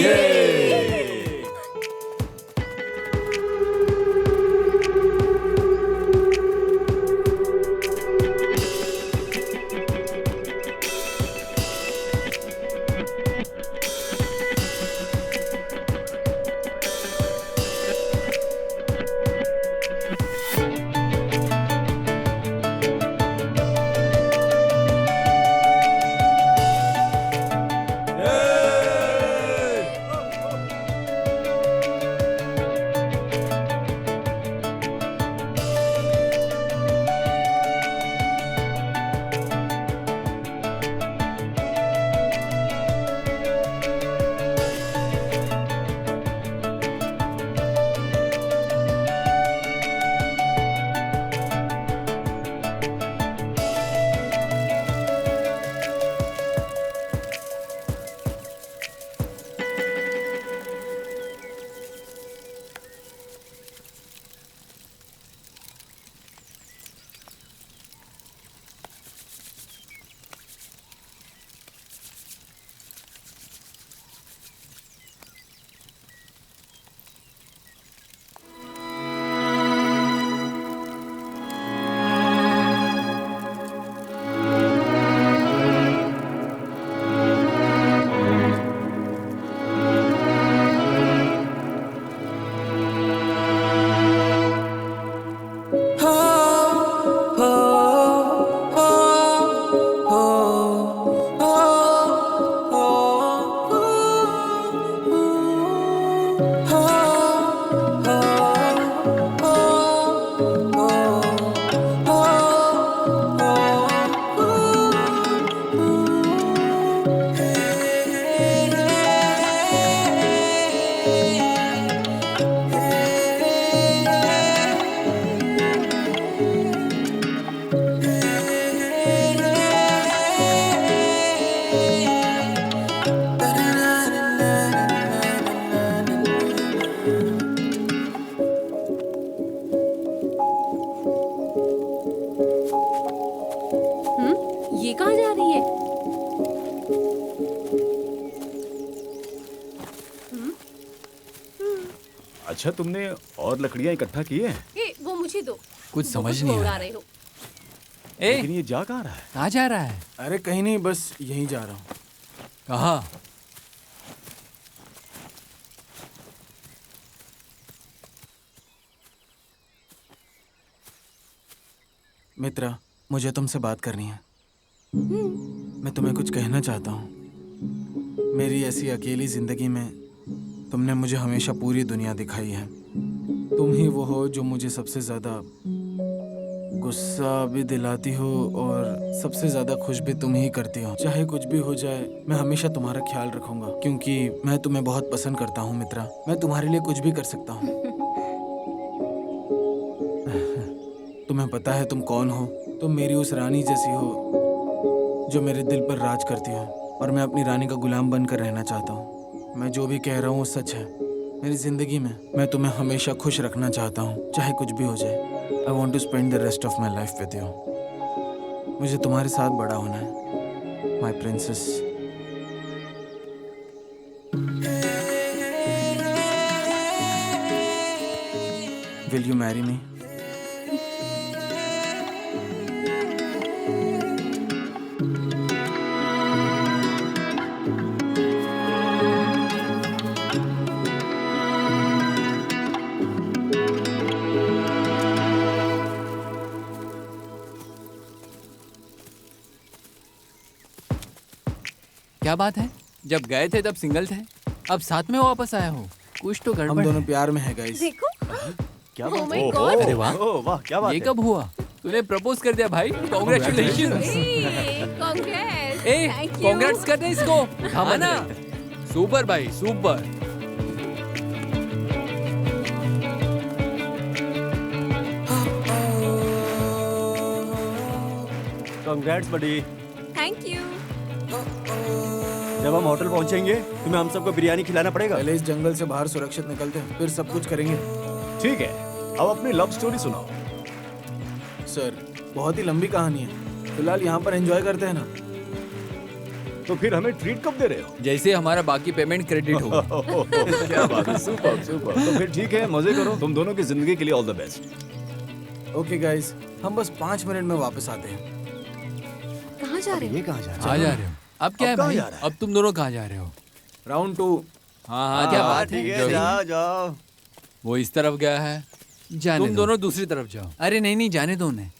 ये कहाँ जा रही है? अच्छा, तुमने और लकड़ियां इकट्ठा की है? ए, वो मुझे दो। कुछ समझ बहुत नहीं आ उड़ा रहा। रहे हो। लेकिन ए, ये जा कहाँ रहा है? कहाँ जा रहा है? अरे कहीं नहीं, बस यहीं जा रहा हूँ। कहाँ? मित्रा, मुझे तुमसे बात करनी है। मैं तुम्हें कुछ कहना चाहता हूँ। मेरी ऐसी अकेली जिंदगी में तुमने मुझे हमेशा पूरी दुनिया दिखाई है। तुम ही वो हो जो मुझे सबसे ज्यादा गुस्सा भी दिलाती हो और सबसे ज्यादा खुश भी तुम ही करती हो। चाहे कुछ भी हो जाए, मैं हमेशा तुम्हारा ख्याल रखूंगा, क्योंकि मैं तुम्हें बहुत पसंद करता हूँ मित्रा। मैं तुम्हारे लिए कुछ भी कर सकता हूँ। तुम्हें पता है तुम कौन हो? तुम मेरी उस रानी जैसी हो जो मेरे दिल पर राज करती हो, और मैं अपनी रानी का गुलाम बनकर रहना चाहता हूँ। मैं जो भी कह रहा हूँ वो सच है। मेरी जिंदगी में मैं तुम्हें हमेशा खुश रखना चाहता हूँ, चाहे कुछ भी हो जाए। I want to spend the rest of my life with you. मुझे तुम्हारे साथ बड़ा होना है, my princess. Will you marry me? क्या बात है? जब गए थे तब सिंगल थे, अब साथ में वापस आया हो। कुछ तो हम गड़बड़ दोनों है। प्यार में हैं गाइस। देखो। क्या Oh बात my है? God! अरे वाह। ओह वाह, क्या बात ये है? कब हुआ? तूने प्रपोज कर दिया भाई, कॉन्ग्रेचुलेशन। कांग्रेस। ए Thank you. कांग्रेट्स कर दे इसको। हाँ ना, सुपर भाई super. Congrats buddy. Thank you. जब हम होटल पहुंचेंगे तुम्हें हम सबको बिरयानी खिलाना पड़ेगा। पहले इस जंगल से बाहर सुरक्षित निकलते हैं, फिर सब कुछ करेंगे। ठीक है, अब अपनी लव स्टोरी सुनाओ। सर बहुत ही लंबी कहानी है, फिलहाल यहाँ पर एंजॉय करते हैं ना। तो फिर हमें ट्रीट कब दे रहे हो? जैसे हमारा बाकी पेमेंट क्रेडिट होगा। क्या बात है, सुपर सुपर। तो फिर ठीक है, मजे करो, तुम दोनों की जिंदगी के लिए all the best. Okay guys, हम बस 5 मिनट में वापस आते हैं। कहाँ जा रहे ये हो? कहाँ जा रहा कहाँ जा रहे हो? अब क्या है कहाँ भाई? जा रहा है? अब तुम दोनों कहाँ जा रहे हो? राउंड 2। हाँ हाँ, क्या बात ठीक है? है, जाओ जाओ। वो इस तरफ गया है, जाने तुम दो। दोनों दूसरी तरफ जाओ। अरे नहीं नहीं, जाने दो उन्हें।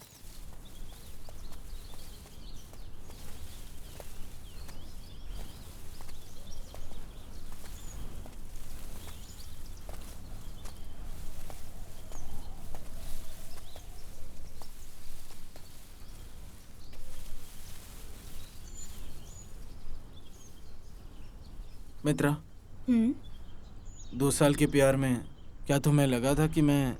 मित्रा, हम्म, 2 साल के प्यार में क्या तुम्हें लगा था कि मैं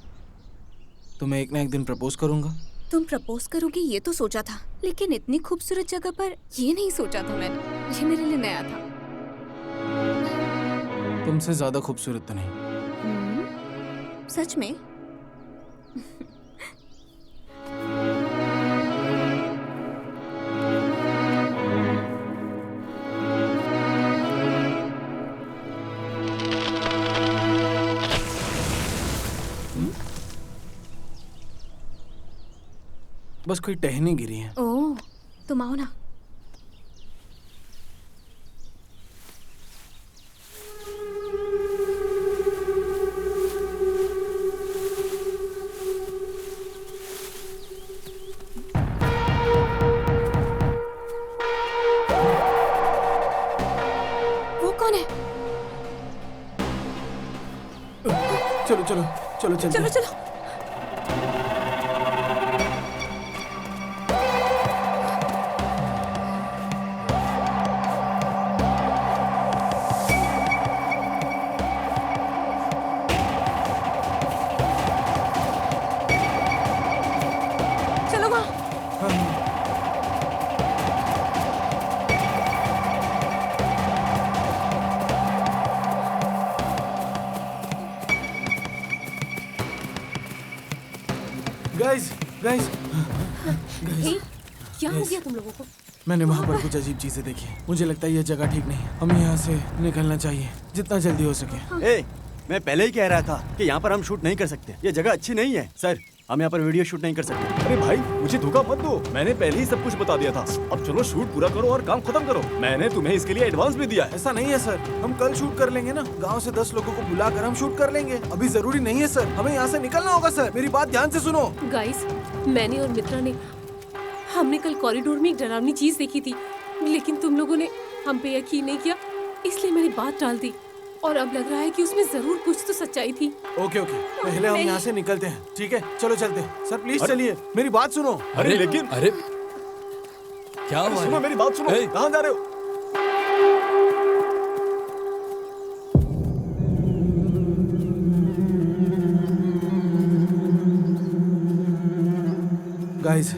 तुम्हें एक ना एक दिन प्रपोज करूंगा? तुम प्रपोज करोगी ये तो सोचा था, लेकिन इतनी खूबसूरत जगह पर ये नहीं सोचा था मैंने। ये मेरे लिए नया था। तुमसे ज्यादा खूबसूरत तो नहीं। सच में? बस कोई टहनी गिरी है। ओह, तुम आओ ना। वो कौन है? चलो चलो चलो चलते चलो हैं। चलो। चलो वहाँ। गाइस गाइस, हे, क्या हो गया तुम लोगों को? मैंने वहाँ पर कुछ अजीब चीजें देखी। मुझे लगता है ये जगह ठीक नहीं है, हमें यहाँ से निकलना चाहिए जितना जल्दी हो सके। ए, मैं पहले ही कह रहा था कि यहाँ पर हम शूट नहीं कर सकते। ये जगह अच्छी नहीं है सर, हम यहाँ पर वीडियो शूट नहीं कर सकते। अरे भाई, मुझे धोखा मत दो, मैंने पहले ही सब कुछ बता दिया था। अब चलो शूट पूरा करो और काम खत्म करो। मैंने तुम्हें इसके लिए एडवांस भी दिया है। ऐसा नहीं है सर, हम कल शूट कर लेंगे ना। गांव से 10 लोगों को बुलाकर हम शूट कर लेंगे। अभी जरूरी नहीं है सर, हमें यहाँ से निकलना होगा सर। मेरी बात ध्यान से सुनो। गाइस, मैंने और मित्रा ने हमने कल कॉरिडोर में एक डरावनी चीज देखी थी, लेकिन तुम लोगों ने हम पे यकीन नहीं किया, इसलिए मैंने बात टाल दी। और अब लग रहा है कि उसमें जरूर कुछ तो सच्चाई थी। ओके ओके, पहले हम नहीं। यहाँ से निकलते हैं, ठीक है? चलो चलते हैं। सर प्लीज चलिए, मेरी बात सुनो। अरे लेकिन अरे क्या अरे हुआ? सुनो, मेरी बात सुनो। ए, कहाँ जा रहे हो? गाइस,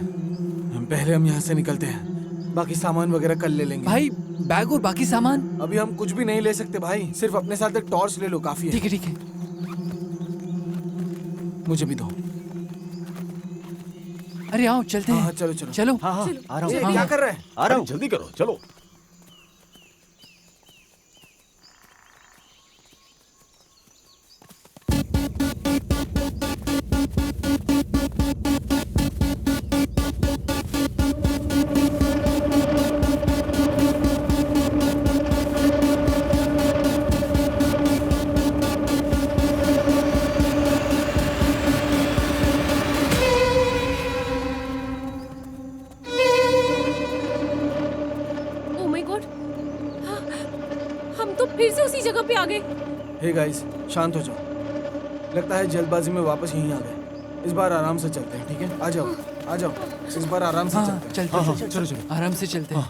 हम यहाँ से निकलते हैं, बाकी सामान वगैरह कल ले लेंगे। भाई बैग और बाकी सामान? अभी हम कुछ भी नहीं ले सकते भाई, सिर्फ अपने साथ एक टॉर्च ले लो, काफी है। ठीक है ठीक है। मुझे भी दो। अरे आओ चलते हाँ हैं। चलो चलो। चलो। हाँ हाँ, आ रहा ए, हूँ। क्या कर रहा है? आ रहा हूँ। जल्दी करो, चलो। ओह माय गॉड, हम तो फिर से उसी जगह पे आ गए। हे गाइस, शांत हो जाओ। लगता है जल्दबाजी में वापस यहीं आ गए। इस बार आराम से चलते हैं, ठीक है? आ जाओ आ जाओ, इस बार आराम से हाँ चलते हैं। चलते हैं। चलो चलो। आराम से चलते हैं।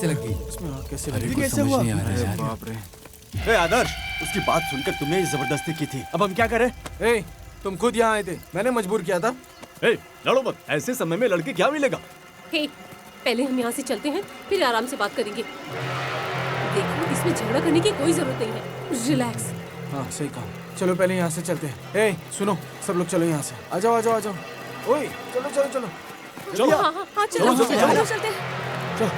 कैसे लग गई? इसमें आग कैसे अरे लगी? कुछ कैसे समझ हुआ? नहीं आ रहा अरे यार। बाप रे। ए आदर्श, उसकी बात सुनकर तुमने ये जबरदस्ती की थी, अब हम क्या करें? ए, तुम खुद यहाँ आए थे, मैंने मजबूर किया था। ए, लड़ो मत, ऐसे समय में लड़के क्या मिलेगा? हे, पहले हम यहाँ से चलते हैं, फिर आराम से बात करेंगे। देखो, इसमें झगड़ा करने की कोई जरूरत नहीं है। रिलैक्स। हाँ सही कहा। चलो पहले यहाँ से चलते हैं। ए सुनो, सब लोग चलो यहाँ से। आ जाओ आ जाओ आ जाओ। ओए चलो चलो चलो चलो। हाँ हाँ हाँ, चलो चलो, चलो, चलो। चलते हैं। चलो।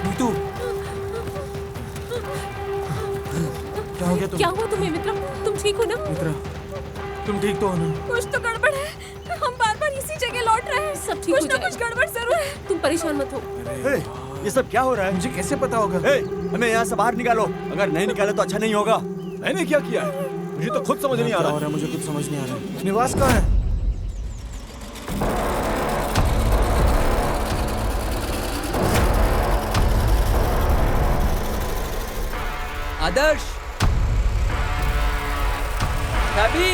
नीतू, क्या हो गया क्या हुआ तुम्हें मित्रा? तुम ठीक हो ना? मित्रा, तुम ठीक तो हो ना? कुछ तो गड़बड़ है, हम बार बार इसी जगह लौट रहे हैं। सब ठीक कुछ हो ना जाएगा। कुछ गड़बड़ जरूर है। तुम परेशान मत हो। ए, ये सब क्या हो रहा है? मुझे कैसे पता होगा? ए, हमें यहाँ से बाहर निकालो, अगर नहीं निकाले तो अच्छा नहीं होगा। मैंने क्या किया है? मुझे तो खुद समझ नहीं आ क्या हो रहा। रहा है? मुझे कुछ समझ नहीं आ रहा। निवास कहाँ है? आदर्श, कभी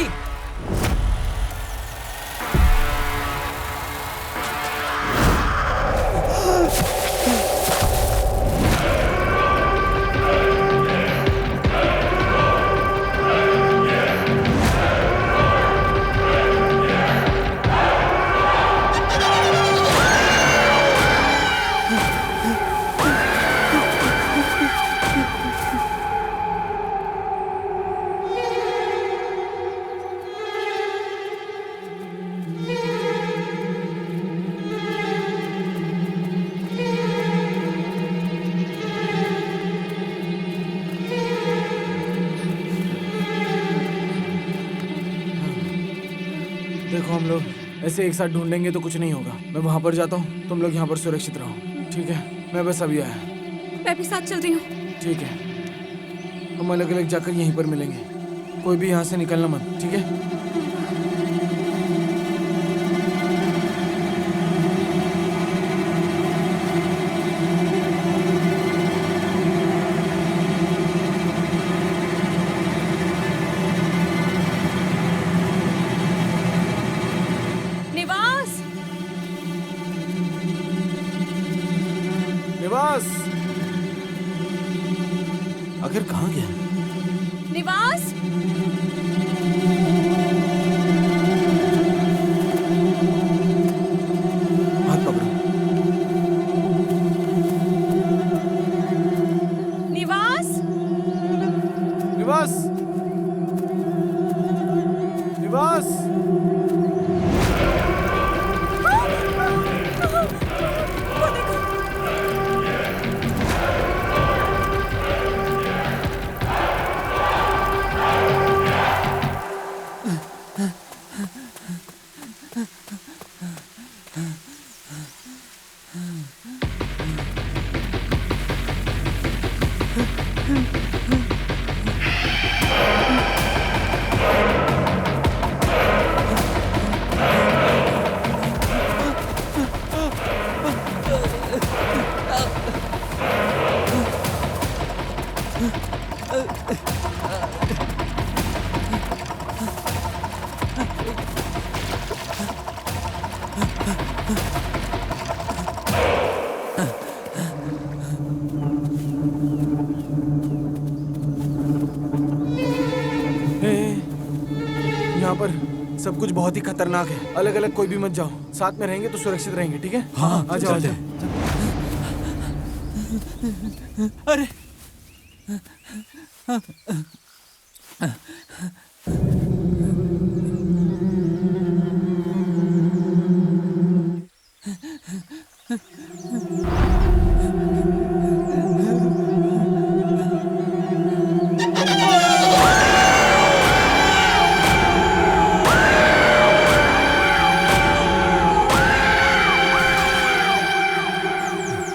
देखो, हम लोग ऐसे एक साथ ढूंढेंगे तो कुछ नहीं होगा। मैं वहां पर जाता हूँ, तुम लोग यहाँ पर सुरक्षित रहो, ठीक है? मैं बस अभी आया। मैं भी साथ चल रही हूँ। ठीक है, हम अलग अलग जाकर यहीं पर मिलेंगे। कोई भी यहाँ से निकलना मत, ठीक है? निवास, निवास, आखिर कहाँ गया? निवास। हाथ पकड़ो। निवास, निवास, निवास, वो देखो। यहाँ पर सब कुछ बहुत ही खतरनाक है। अलग अलग कोई भी मत जाओ, साथ में रहेंगे तो सुरक्षित रहेंगे, ठीक है? हाँ, आ जाओ आ चलते जाओ। अरे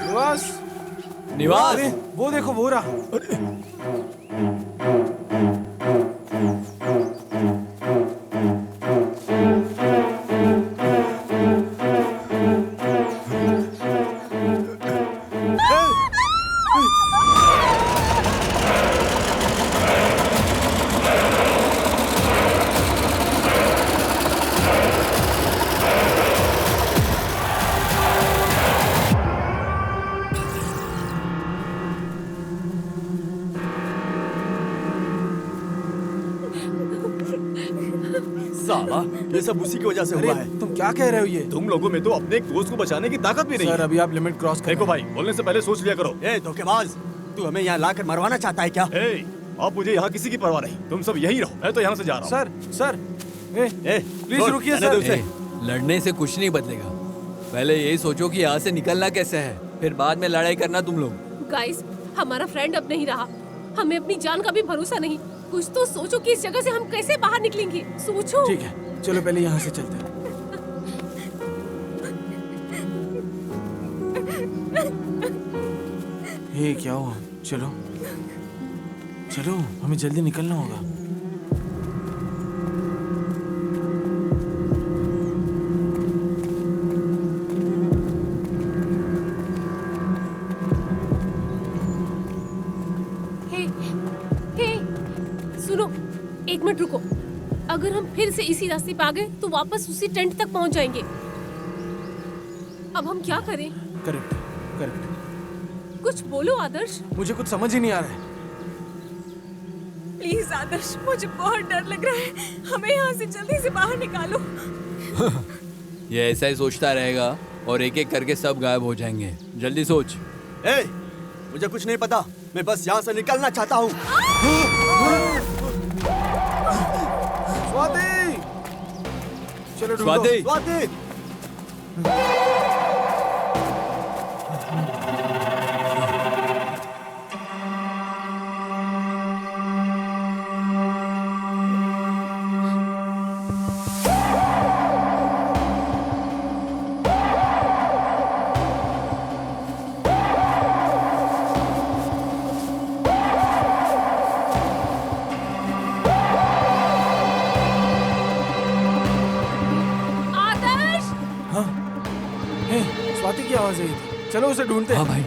निवास, निवास, अरे वो देखो, वो रहा। साला, ये सब उसी की वजह से अरे हुआ है। तुम क्या कह रहे हो ये? तुम लोगों में तो अपने एक दोस्त को बचाने की ताकत भी नहीं सर है। अभी आप लिमिट क्रॉस कर देखो रहे भाई, बोलने से पहले सोच लिया करो। ए धोखेबाज, तू हमें यहाँ लाकर मरवाना चाहता है क्या? ए, आप मुझे यहाँ किसी की परवाह नहीं, तुम सब यहीं रहो, मैं तो यहाँ से जा हैं। रहा हूँ। सर ए, प्लीज छोड़, रुकिए रहने दो सर। उसे। ए, लड़ने से कुछ नहीं बदलेगा। पहले यही सोचो कि यहाँ से निकलना कैसे है, फिर बाद में लड़ाई करना तुम लोग। गाइस, हमारा फ्रेंड अब नहीं रहा। हमें अपनी जान का भी भरोसा नहीं। कुछ तो सोचो कि इस जगह से हम कैसे बाहर निकलेंगे। सोचो। ठीक है, चलो पहले यहाँ से चलते हैं। ये क्या हुआ? चलो चलो, हमें जल्दी निकलना होगा। हे, हे, सुनो, एक मिनट रुको। अगर हम फिर से इसी रास्ते पे आ गए तो वापस उसी टेंट तक पहुंच जाएंगे। अब हम क्या करें? Correct correct. कुछ बोलो आदर्श। मुझे कुछ समझ ही नहीं आ रहा है। प्लीज आदर्श, मुझे बहुत डर लग रहा है। हमें यहाँ से जल्दी से बाहर निकालो। ये ऐसा ही सोचता रहेगा और एक एक करके सब गायब हो जाएंगे। जल्दी सोच। ए, मुझे कुछ नहीं पता, मैं बस यहाँ से निकलना चाहता हूँ। स्वाति, चलो ढूंढो। स्वाति, स्वाति, आदर्श! हे, स्वाति की आवाज आई थी। चलो उसे ढूंढते हैं। हाँ भाई।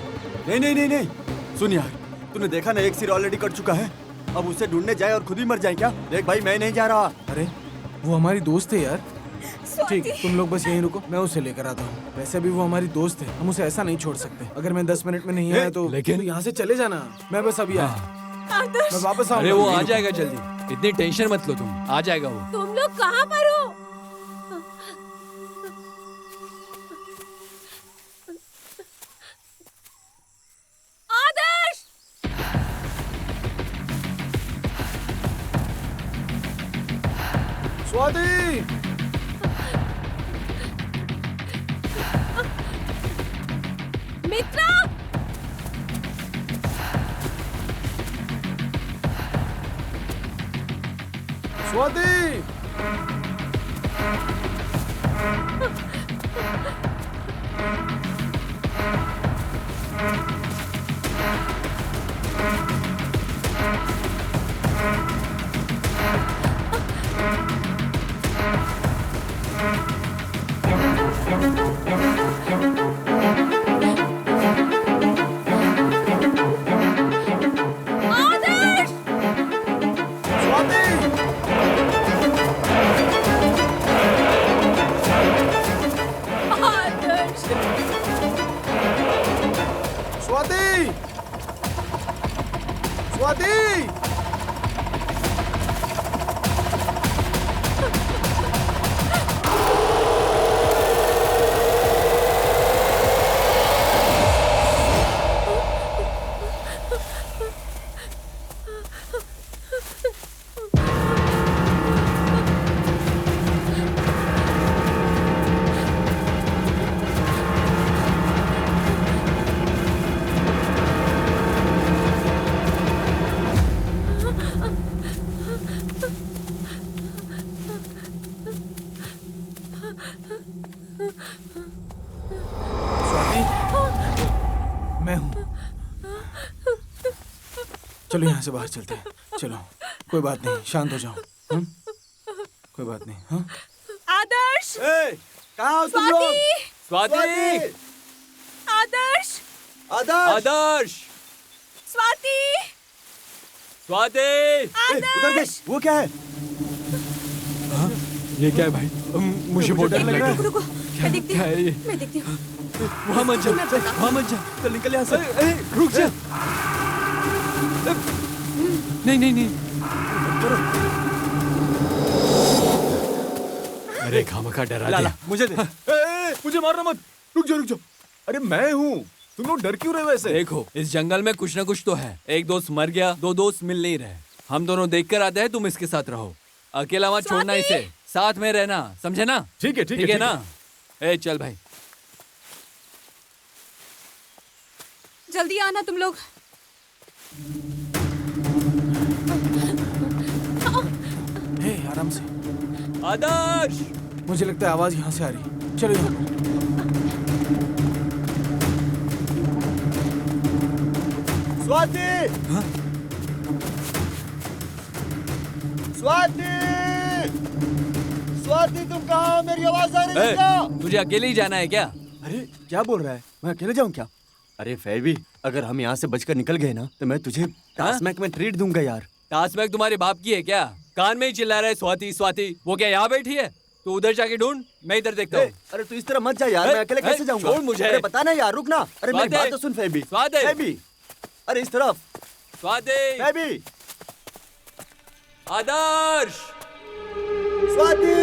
नहीं नहीं नहीं नहीं, सुन यार, तूने देखा ना एक सिर ऑलरेडी कट चुका है। अब उसे ढूंढने जाए और खुद ही मर जाए क्या? देख भाई, मैं नहीं जा रहा। अरे वो हमारी दोस्त है यार। ठीक, तुम लोग बस यहीं रुको, मैं उसे लेकर आता हूँ। वैसे भी वो हमारी दोस्त है, हम उसे ऐसा नहीं छोड़ सकते। अगर मैं 10 मिनट में नहीं आया तो लेकिन- यहाँ से चले जाना। मैं बस अभी आया, आदर्श, मैं वापस आऊंगा। अरे वो आ जाएगा जल्दी, इतनी टेंशन मत लो तुम, आ जाएगा वो। तुम लोग कहाँ पर हो? आदर्श! स्वाति, मित्रा! स्वाति, आदर्श! स्वाति, आदर्श! स्वाति, स्वाति। स्वाति, मैं हूँ। चलो यहाँ से बाहर चलते हैं। चलो, कोई बात नहीं, शांत हो जाओ। कोई बात नहीं। हाँ, आदर्श, ए, कहाँ हो तुम लोग? स्वाति, स्वाति, आदर्श, आदर्श! आदर्श, स्वाति, स्वाति। ए, उधर देख, वो क्या है? ये क्या है भाई? मुझे बहुत डर लग रहा है। रुको रुको, मैं देखती क्या है ये? हूँ, मैं देखती हूँ। वहाँ मत जा, वहाँ मत जा। चल निकल यहाँ से। रुक जा। नहीं नहीं नहीं। अरे खामखा डरा ला दिया। मुझे दे। मुझे मारना मत। रुक जाओ। अरे मैं हूँ, तुम लोग डर क्यों रहे हो ऐसे? देखो इस जंगल में कुछ ना कुछ तो है। एक दोस्त मर गया, दो दोस्त मिल नहीं रहे। हम दोनों देख कर आते हैं, तुम इसके साथ रहो। अकेला मत छोड़ना इसे, साथ में रहना, समझे ना? ठीक है ठीक है ना? ए चल भाई। जल्दी आना तुम लोग। हे आराम से। आदर्श मुझे लगता है आवाज यहाँ से आ रही है। चलो यहाँ पर। स्वाति, स्वाति, स्वाति, तुम कहाँ हो? मेरी आवाज आ रही है क्या? तुझे अकेले ही जाना है क्या? अरे क्या बोल रहा है? मैं अकेले जाऊं क्या? अरे फैबी, अगर हम यहाँ से बचकर निकल गए ना तो मैं तुझे टास्मैक में ट्रीट दूंगा यार। टास्मैक तुम्हारे बाप की है क्या? कान में ही चिल्ला रहा है स्वाति स्वाति। वो क्या यहाँ बैठी है? तू उधर जाके ढूंढ, मैं इधर देखता हूँ। अरे तू इस तरह मत जा यार, मैं अकेले कैसे जाऊंगा? छोड़ मुझे। अरे बता ना यार, रुक ना। अरे मेरी बात तो सुन फैबी। फैबी, अरे इस तरफ। स्वाति, फैबी, आदर्श, स्वाति।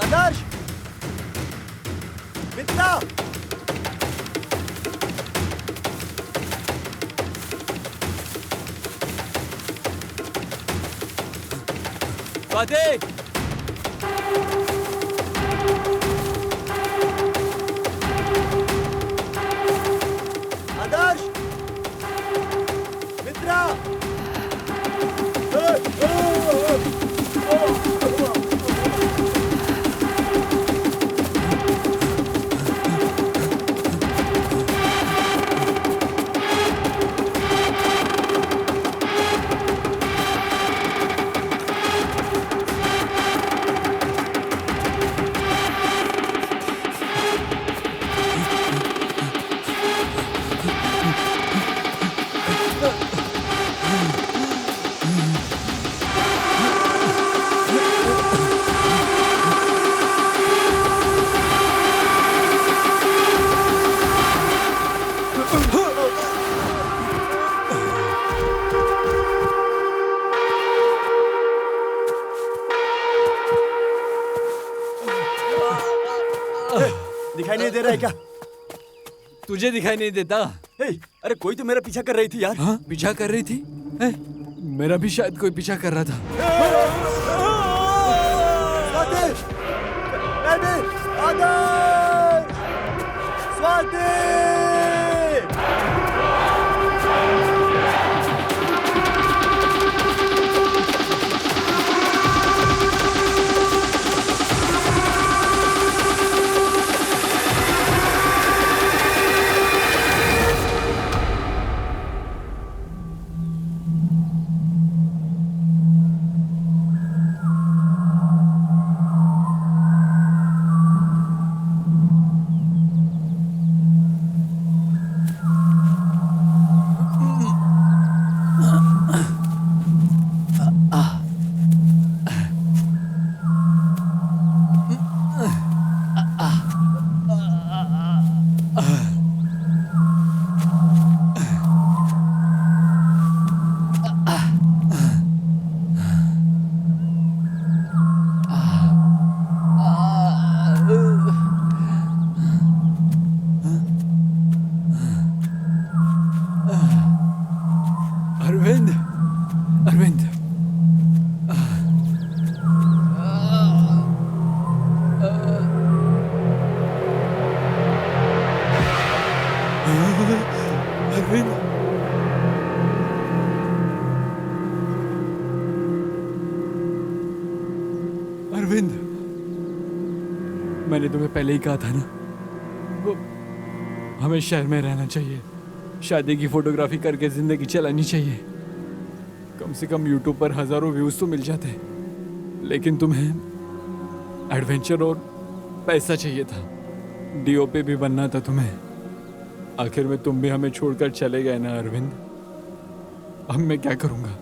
आदर्श, मित्रा, स्वाति, आदर्श, मित्रा। दिखाई नहीं दे रहा है क्या? तुझे दिखाई नहीं देता? हे, अरे कोई तो मेरा पीछा कर रही थी यार। हाँ पीछा कर रही थी? मेरा भी शायद कोई पीछा कर रहा था। स्वाति, बेबी, आदर्श, स्वाति। अरविंद, अरविंद, अरविंद, अरविंद, मैंने तुम्हें पहले ही कहा था ना, वो हमें शहर में रहना चाहिए, शादी की फोटोग्राफी करके जिंदगी चलानी चाहिए। कम से कम यूट्यूब पर हजारों व्यूज तो मिल जाते, लेकिन तुम्हें एडवेंचर और पैसा चाहिए था। डीओपी भी बनना था तुम्हें। आखिर में तुम भी हमें छोड़कर चले गए ना अरविंद। अब मैं क्या करूंगा?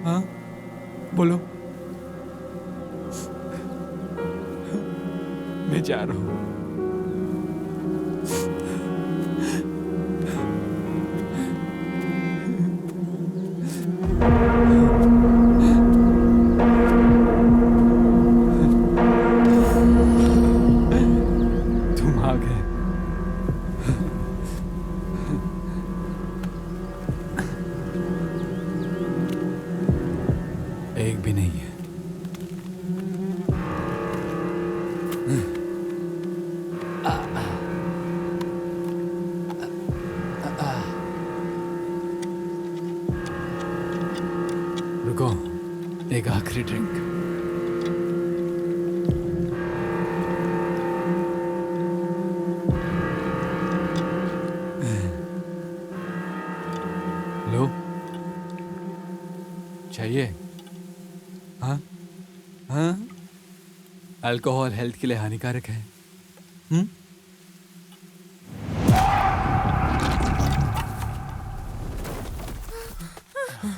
हाँ बोलो। मैं जा रहा हूं। तुम आ गए। एक भी नहीं है। रुको, एक आखिरी ड्रिंक। लो, चाहिए? हाँ हाँ, अल्कोहल हेल्थ के लिए हानिकारक है।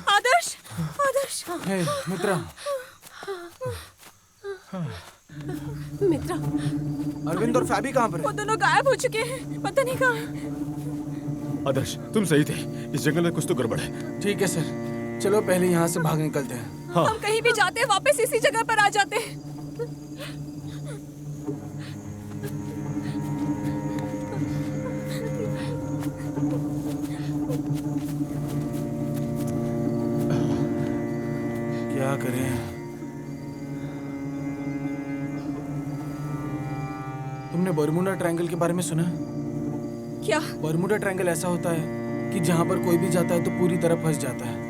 आदर्श, आदर्श। हे मित्रा, मित्रा, अरविंद और फैबी कहाँ पर वो है? दोनों गायब हो चुके हैं, पता नहीं कहाँ हैं। आदर्श, तुम सही थे। इस जंगल में कुछ तो गड़बड़ है। ठीक है सर, चलो पहले यहाँ से भाग निकलते हैं। हाँ, हम कहीं भी जाते हैं वापस इसी जगह पर आ जाते हैं। क्या करें? तुमने बर्मुडा ट्रायंगल के बारे में सुना? क्या? बर्मुडा ट्रायंगल ऐसा होता है कि जहाँ पर कोई भी जाता है तो पूरी तरह फंस जाता है।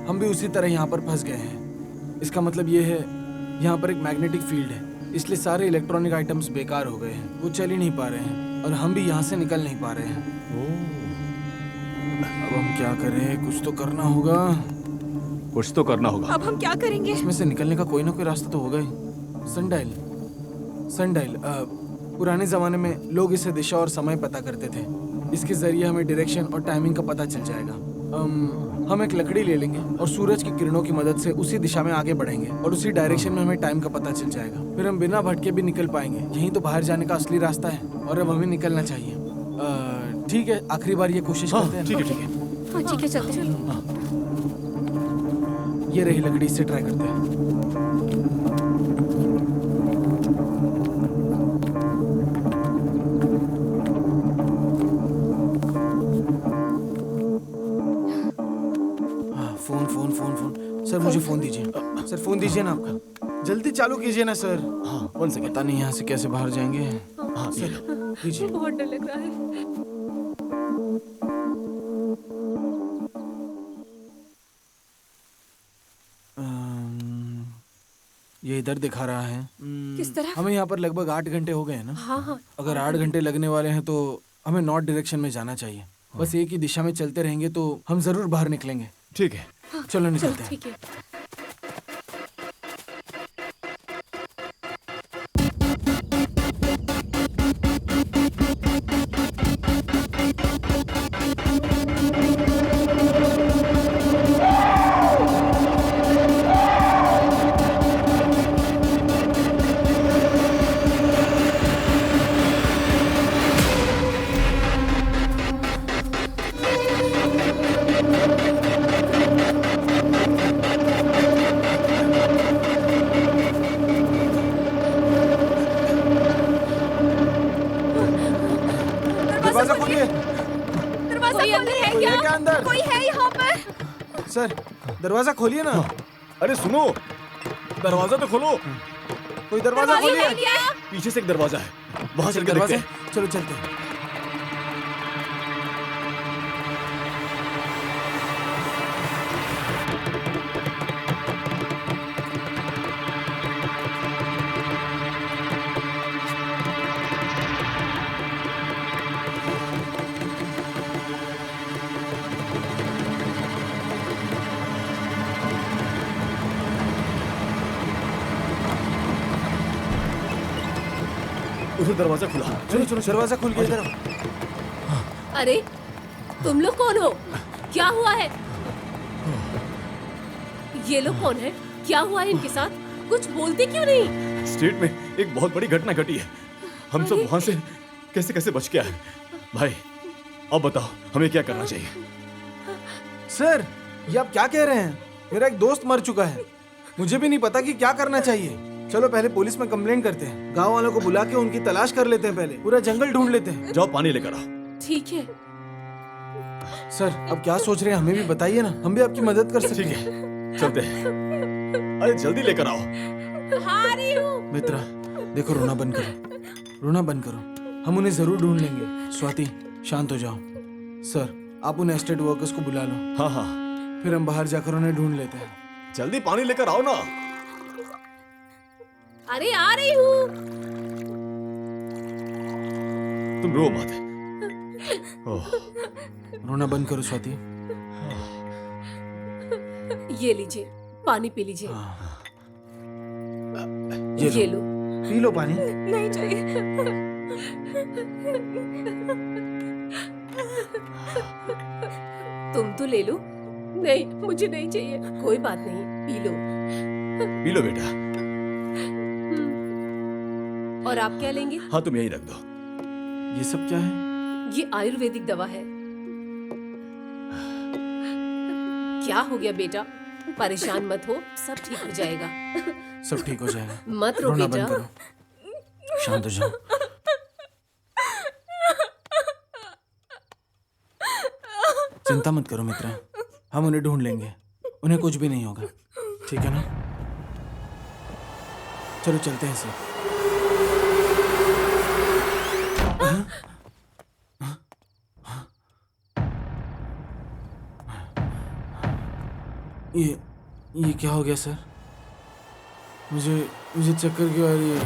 हम भी उसी तरह यहाँ पर फंस गए हैं। इसका मतलब ये है, यहाँ पर एक मैग्नेटिक फील्ड है, इसलिए सारे इलेक्ट्रॉनिक आइटम्स बेकार हो गए हैं। वो चल ही नहीं पा रहे हैं और हम भी यहाँ से निकल नहीं पा रहे हैं। अब हम क्या करें? कुछ तो करना होगा। कुछ तो करना होगा। अब हम क्या करेंगे? इसमें से निकलने का कोई ना कोई रास्ता तो होगा ही। सनडायल, सनडायल पुराने जमाने में लोग इसे दिशा और समय पता करते थे। इसके जरिए हमें डायरेक्शन और टाइमिंग का पता चल जाएगा। हम एक लकड़ी ले लेंगे और सूरज की किरणों की मदद से उसी दिशा में आगे बढ़ेंगे और उसी डायरेक्शन में हमें टाइम का पता चल जाएगा। फिर हम बिना भटके भी निकल पाएंगे। यही तो बाहर जाने का असली रास्ता है और अब हमें निकलना चाहिए। ठीक है, आखिरी बार ये कोशिश करते हैं। ठीक है, ठीक है। हाँ ठीक है, चलते हैं। ये रही लकड़ी, से ट्राई करते हैं। Phone phone phone phone sir, मुझे फोन दीजिए। सर फोन दीजिए ना आपका, जल्दी चालू कीजिए ना सर। हाँ, 1 सेकंड। पता नहीं यहाँ से कैसे बाहर जाएंगे। हाँ, ये लो। दीजिए। बहुत डर लग रहा है। ये इधर दिखा रहा है। किस तरह? हमें यहाँ पर लगभग 8 घंटे हो गए हैं ना। हाँ हाँ, अगर 8 घंटे लगने वाले हैं तो हमें नॉर्थ डायरेक्शन में जाना चाहिए। बस एक ही दिशा में चलते रहेंगे तो हम जरूर बाहर निकलेंगे। ठीक है। चलो निकलते हैं। ठीक है। दरवाजा खोलिए। दरवाजा कोई अंदर है कोई है क्या अंदर? कोई है यहाँ पर? सर दरवाजा खोलिए ना। अरे सुनो, दरवाजा तो खोलो। कोई दरवाजा खोलिए। पीछे से एक दरवाजा है, वहां चल के देखते दरवाजा, हैं। चलो चलते हैं। दरवाजा खुला। चलो चलो, दरवाजा खुल गया, इधर आओ। अरे तुम लोग कौन हो? क्या हुआ है? ये लोग कौन है? क्या हुआ है इनके साथ? कुछ बोलते क्यों नहीं? स्ट्रीट में एक बहुत बड़ी घटना घटी है। हम सब वहां से कैसे कैसे बच के आए। भाई अब बताओ हमें क्या करना चाहिए? सर, ये आप क्या कह रहे हैं? मेरा एक दोस्त मर चुका है, मुझे भी नहीं पता कि क्या करना चाहिए। चलो पहले पुलिस में कंप्लेंट करते हैं, गांव वालों को बुला के उनकी तलाश कर लेते हैं, पहले पूरा जंगल ढूंढ लेते हैं। जाओ पानी लेकर आओ। ठीक है। सर अब क्या सोच रहे हैं, हमें भी बताइए ना, हम भी आपकी मदद कर सकते ठीक हैं। है चलते हैं। अरे जल्दी लेकर आओ। आ रही हूँ। मित्रा देखो, रोना बंद करो, रोना बंद करो, हम उन्हें जरूर ढूंढ लेंगे। स्वाति शांत हो जाओ। सर आप उन एस्टेट वर्कर्स को बुला लो, हाँ हाँ फिर हम बाहर जाकर उन्हें ढूंढ लेते हैं। जल्दी पानी लेकर आओ ना। अरे आ रही हूँ। तुम रो मत। ओह, रोना बंद करो स्वाति। ये लीजिए, पानी पी लीजिए। ये ये लो, लो। पी लो पानी। नहीं चाहिए। तुम तो ले लो। नहीं मुझे नहीं चाहिए। कोई बात नहीं, पी लो। पी लो बेटा। और आप क्या लेंगे? हाँ तुम यही रख दो। ये सब क्या है? ये आयुर्वेदिक दवा है। क्या हो गया बेटा? परेशान मत हो, सब ठीक हो जाएगा। सब ठीक हो जाएगा, मत रो रोना बेटा। बंद करो, शांत हो जाओ। चिंता मत करो मित्रा, हम उन्हें ढूंढ लेंगे, उन्हें कुछ भी नहीं होगा, ठीक है ना? चलो चलते हैं सर। ये क्या हो गया सर? मुझे मुझे चक्कर क्यों आ रही है?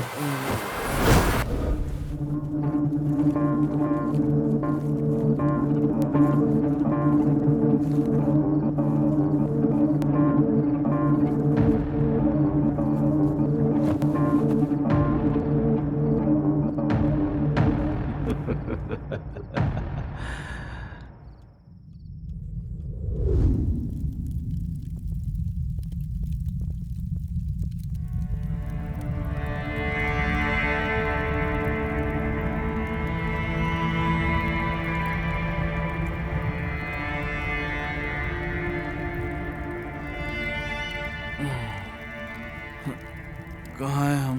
कहाँ हैं हम?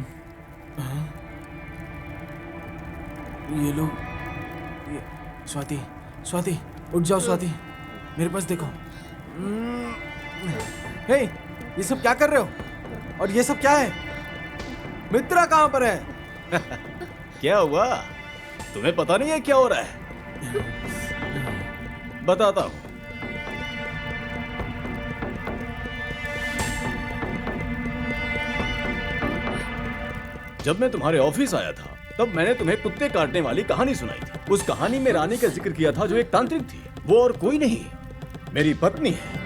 हाँ? ये लोग, ये स्वाति, स्वाति उठ जाओ स्वाति, मेरे पास देखो। हे, ये सब क्या कर रहे हो? और ये सब क्या है? मित्रा कहाँ पर है? क्या हुआ? तुम्हें पता नहीं है क्या हो रहा है? बताता हूं। जब मैं तुम्हारे ऑफिस आया था तब मैंने तुम्हें कुत्ते काटने वाली कहानी सुनाई थी। उस कहानी में रानी का जिक्र किया था जो एक तांत्रिक थी। वो और कोई नहीं, मेरी पत्नी है।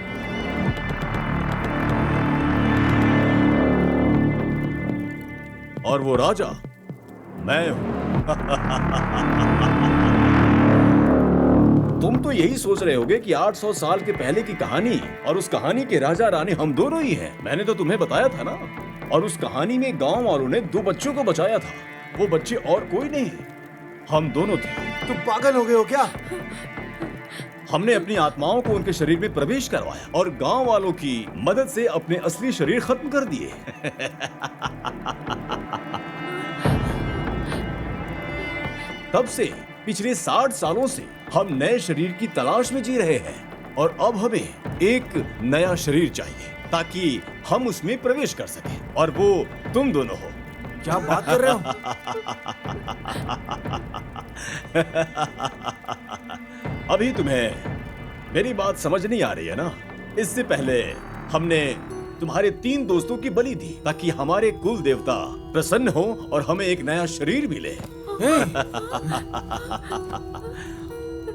और वो राजा मैं हूं। तुम तो यही सोच रहे होगे कि 800 साल के पहले की कहानी और उस कहानी के राजा रानी हम दोनों ही हैं। मैंने तो तुम्हें बताया था ना। और उस कहानी में गांव वालों ने 2 बच्चों को बचाया था। वो बच्चे और कोई नहीं, हम दोनों थे। तुम पागल हो गए हो क्या? हमने अपनी आत्माओं को उनके शरीर में प्रवेश करवाया और गांव वालों की मदद से अपने असली शरीर खत्म कर दिए। तब से पिछले 60 सालों से हम नए शरीर की तलाश में जी रहे हैं और अब हमें एक नया शरीर चाहिए ताकि हम उसमें प्रवेश कर सकें और वो तुम दोनों हो। क्या बात कर रहे हो? अभी तुम्हें मेरी बात समझ नहीं आ रही है ना? इससे पहले हमने तुम्हारे 3 दोस्तों की बलि दी ताकि हमारे कुल देवता प्रसन्न हो और हमें एक नया शरीर मिले।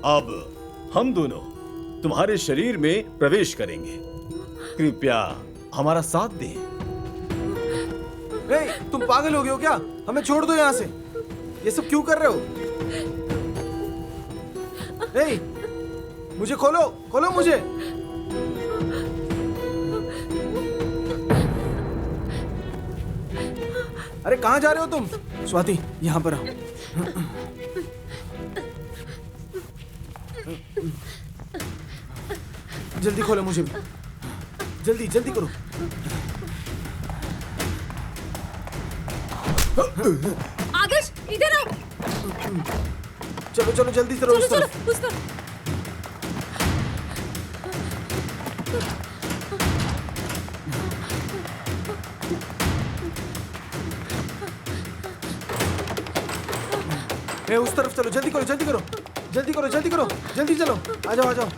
अब हम दोनों तुम्हारे शरीर में प्रवेश करेंगे। कृपया हमारा साथ दें। तुम पागल हो गए हो क्या? हमें छोड़ दो यहाँ से। ये सब क्यों कर रहे हो? नहीं, मुझे खोलो, खोलो मुझे। अरे कहाँ जा रहे हो तुम? स्वाति, यहाँ पर आओ। जल्दी खोलो मुझे भी। जल्दी जल्दी करो। आदर्श इधर आओ। चलो चलो जल्दी करो उस तरफ। चलो उस तरफ। उस तरफ चलो, जल्दी करो जल्दी करो जल्दी करो जल्दी करो, जल्दी चलो, आ जाओ आ जाओ।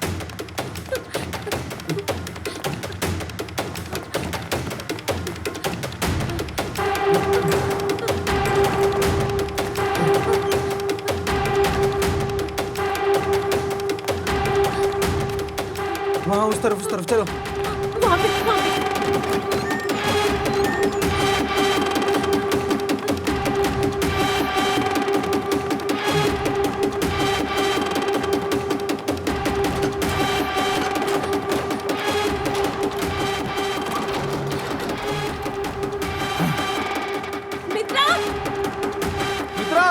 वहाँ उस तरफ चलो। वहाँ पे। मित्रा, मित्रा,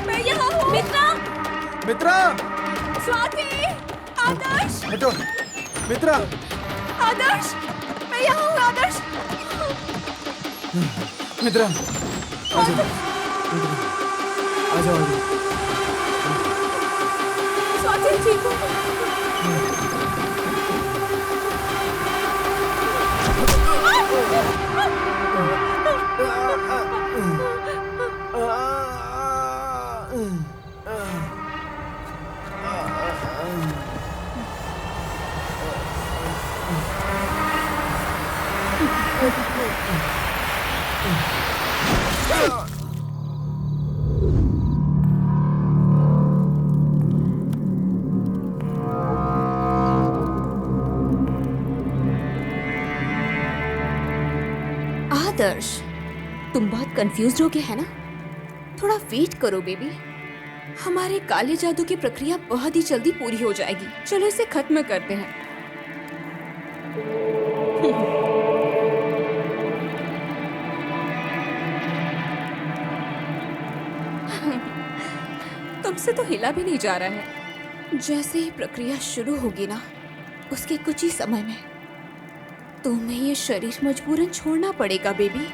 मैं यहाँ हूँ। मित्रा, मित्रा, स्वाति, आदर्श, हटो। मित्रा, आदर्श, मैं यहाँ हूँ। आदर्श, मित्रा, आ जाओ, आ जाओ, आ जाओ। स्वाति ठीक हो? आदर्श, तुम बहुत कंफ्यूज हो गए है ना? थोड़ा वेट करो बेबी, हमारे काले जादू की प्रक्रिया बहुत ही जल्दी पूरी हो जाएगी। चलो इसे खत्म करते हैं। तुमसे तो हिला भी नहीं जा रहा है। जैसे ही प्रक्रिया शुरू होगी ना, उसके कुछ ही समय में तुम्हें ये शरीर मजबूरन छोड़ना पड़ेगा बेबी।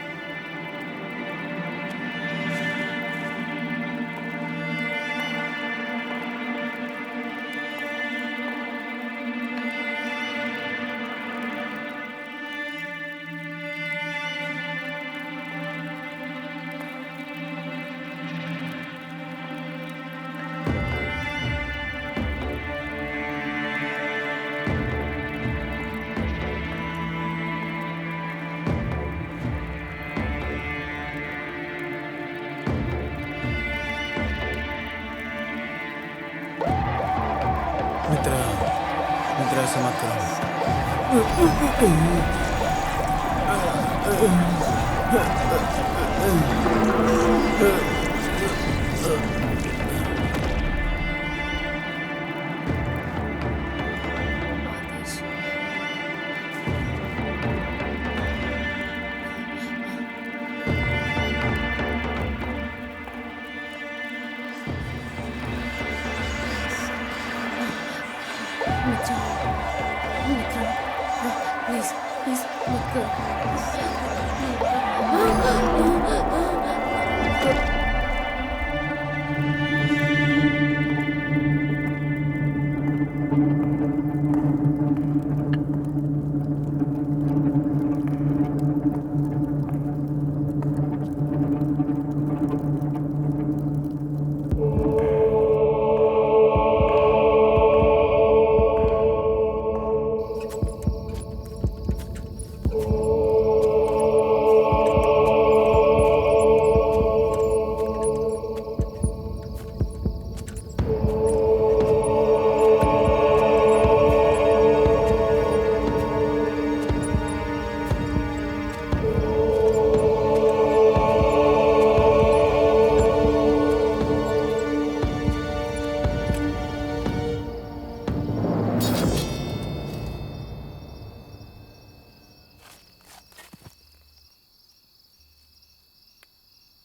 मित्रा, मित्रा ऐसा मत करो। मित्रा, मित्रा, प्लीज प्लीज मत करो।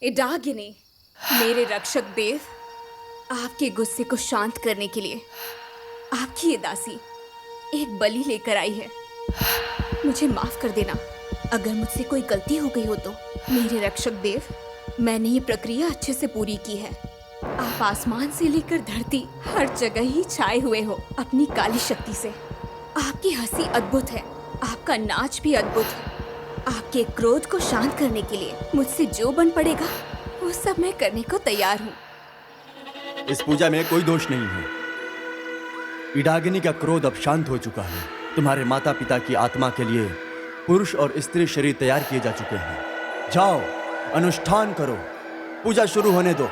इडागिनी, मेरे रक्षक देव, आपके गुस्से को शांत करने के लिए आपकी ये दासी एक बलि लेकर आई है। मुझे माफ कर देना अगर मुझसे कोई गलती हो गई हो तो। मेरे रक्षक देव, मैंने ये प्रक्रिया अच्छे से पूरी की है। आप आसमान से लेकर धरती हर जगह ही छाए हुए हो अपनी काली शक्ति से। आपकी हंसी अद्भुत है, आपका नाच भी अद्भुत है। आपके क्रोध को शांत करने के लिए मुझसे जो बन पड़ेगा वो सब मैं करने को तैयार हूँ। इस पूजा में कोई दोष नहीं है। इडागिनी का क्रोध अब शांत हो चुका है। तुम्हारे माता पिता की आत्मा के लिए पुरुष और स्त्री शरीर तैयार किए जा चुके हैं। जाओ, अनुष्ठान करो, पूजा शुरू होने दो।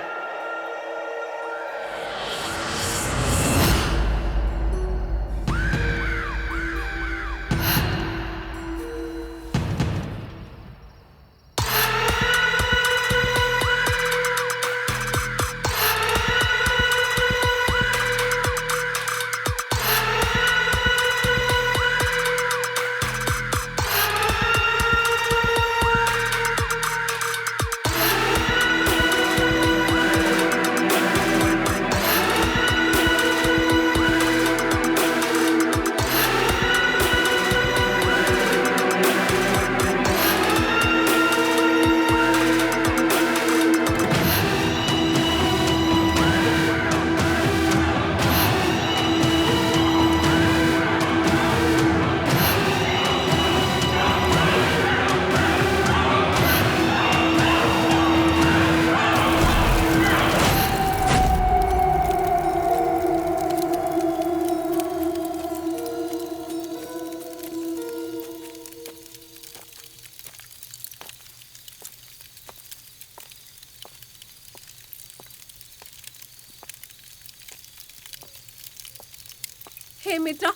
हे मित्रा,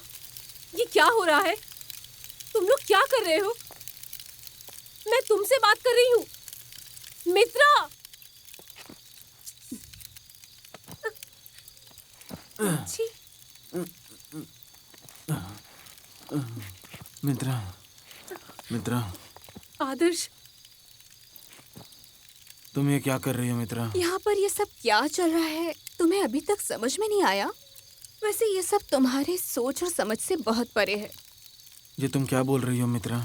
ये क्या हो रहा है? तुम लोग क्या कर रहे हो? मैं तुमसे बात कर रही हूँ मित्रा। छी, मित्रा, मित्रा, आदर्श, तुम ये क्या कर रही हो मित्रा? यहाँ पर ये सब क्या चल रहा है तुम्हें अभी तक समझ में नहीं आया? वैसे ये सब तुम्हारे सोच और समझ से बहुत परे है। ये तुम क्या बोल रही हो मित्रा?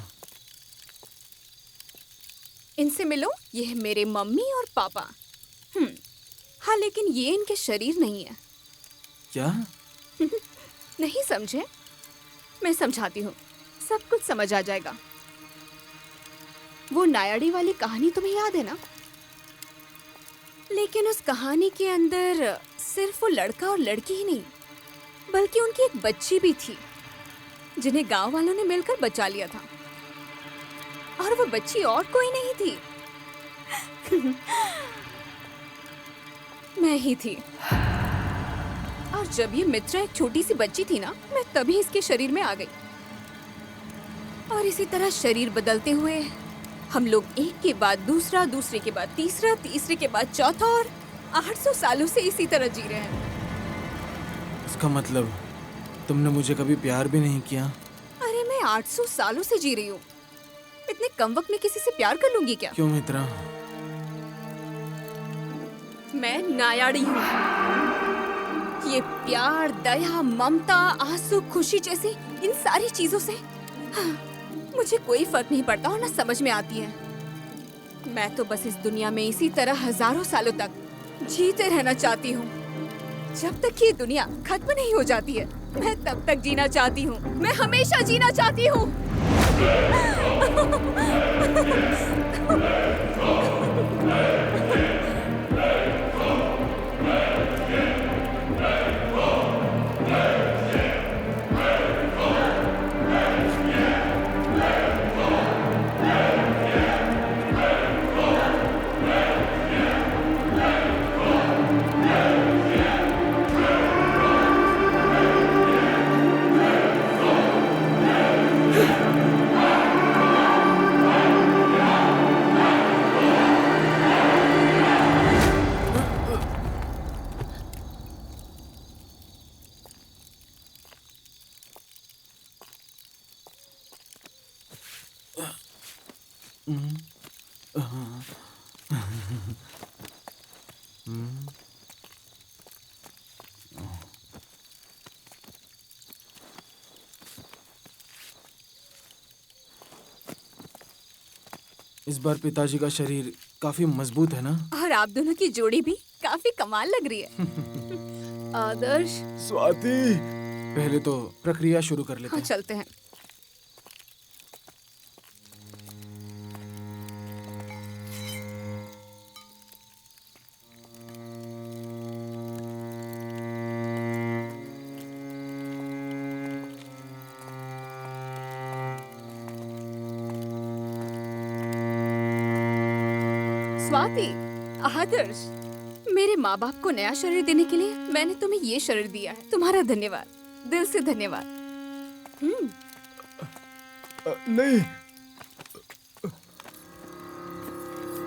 इनसे मिलो, ये है मेरे मम्मी और पापा। हाँ, लेकिन ये इनके शरीर नहीं है। क्या? नहीं समझे? मैं समझाती हूँ, सब कुछ समझ आ जाएगा। वो नायाड़ी वाली कहानी तुम्हें याद है ना? लेकिन उस कहानी के अंदर सिर्फ वो लड़का और लड़की ही नहीं, बल्कि उनकी एक बच्ची भी थी जिन्हें गांव वालों ने मिलकर बचा लिया था। और वो बच्ची और कोई नहीं थी मैं ही थी। और जब ये मित्रा एक छोटी सी बच्ची थी ना, मैं तभी इसके शरीर में आ गई। और इसी तरह शरीर बदलते हुए हम लोग एक के बाद दूसरा, दूसरे के बाद तीसरा, तीसरे के बाद चौथा, और 800 सालों से इसी तरह जी रहे हैं। इसका मतलब तुमने मुझे कभी प्यार भी नहीं किया? अरे मैं 800 सालों से जी रही हूँ। इतने कम वक्त में किसी से प्यार कर लूंगी क्या? क्यों मित्रा? मैं नायाड़ी हूँ। ये प्यार, दया, ममता, आंसू, खुशी जैसी इन सारी चीजों से मुझे कोई फर्क नहीं पड़ता और ना समझ में आती है। मैं तो बस इस दुनिया में इसी तरह हजारों सालों तक जीते रहना चाहती हूँ, जब तक ये दुनिया खत्म नहीं हो जाती है। मैं तब तक जीना चाहती हूँ, मैं हमेशा जीना चाहती हूँ। इस बार पिताजी का शरीर काफी मजबूत है ना? और आप दोनों की जोड़ी भी काफी कमाल लग रही है। आदर्श, स्वाति, पहले तो प्रक्रिया शुरू कर लेते हाँ हैं। चलते हैं। स्वाति, आदर्श, मेरे माँ बाप को नया शरीर देने के लिए मैंने तुम्हें ये शरीर दिया है। तुम्हारा धन्यवाद, दिल से धन्यवाद। नहीं,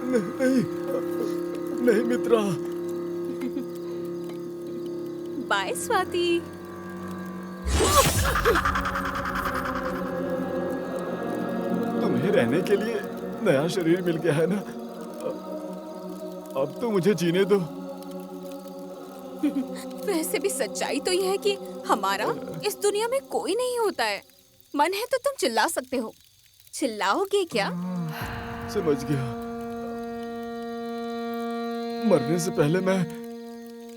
नहीं, नहीं मित्रा। बाय स्वाति। तुम्हें रहने के लिए नया शरीर मिल गया है ना? अब तो मुझे जीने दो। वैसे भी सच्चाई तो यह है कि हमारा इस दुनिया में कोई नहीं होता है। मन है तो तुम चिल्ला सकते हो। चिल्लाओगे क्या? समझ गया। मरने से पहले मैं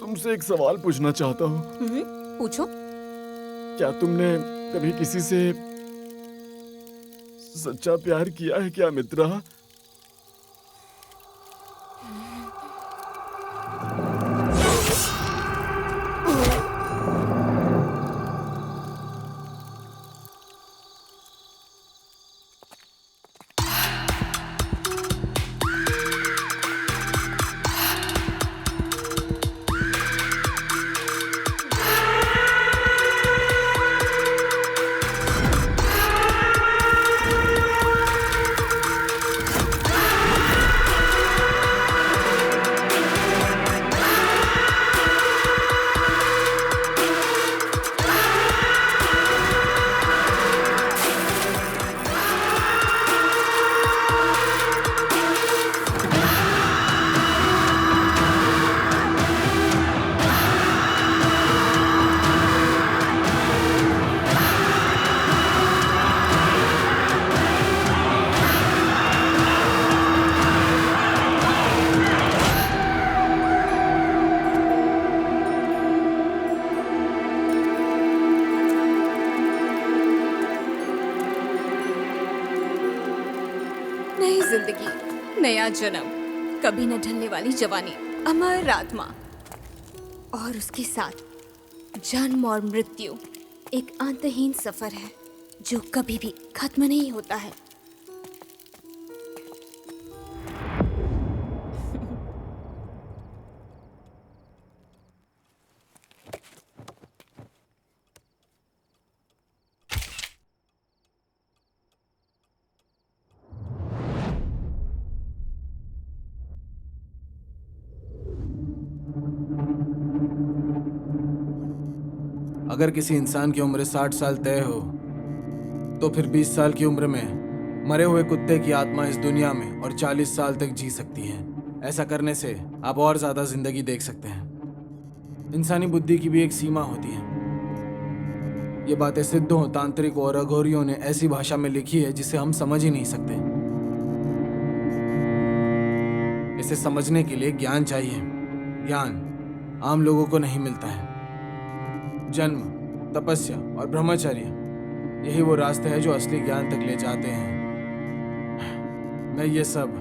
तुमसे एक सवाल पूछना चाहता हूँ। पूछो। क्या तुमने कभी किसी से सच्चा प्यार किया है क्या मित्रा? नई जिंदगी, नया जन्म, कभी न ढलने वाली जवानी, अमर आत्मा और उसके साथ जन्म और मृत्यु एक अंतहीन सफर है जो कभी भी खत्म नहीं होता है। अगर किसी इंसान की उम्र 60 साल तय हो तो फिर 20 साल की उम्र में मरे हुए कुत्ते की आत्मा इस दुनिया में और 40 साल तक जी सकती है। ऐसा करने से आप और ज्यादा जिंदगी देख सकते हैं। इंसानी बुद्धि की भी एक सीमा होती है। ये बातें सिद्धों, तांत्रिकों और अघोरियों ने ऐसी भाषा में लिखी है जिसे हम समझ ही नहीं सकते। इसे समझने के लिए ज्ञान चाहिए। ज्ञान आम लोगों को नहीं मिलता है। जन्म, तपस्या और ब्रह्मचर्य, यही वो रास्ते हैं जो असली ज्ञान तक ले जाते हैं। मैं ये सब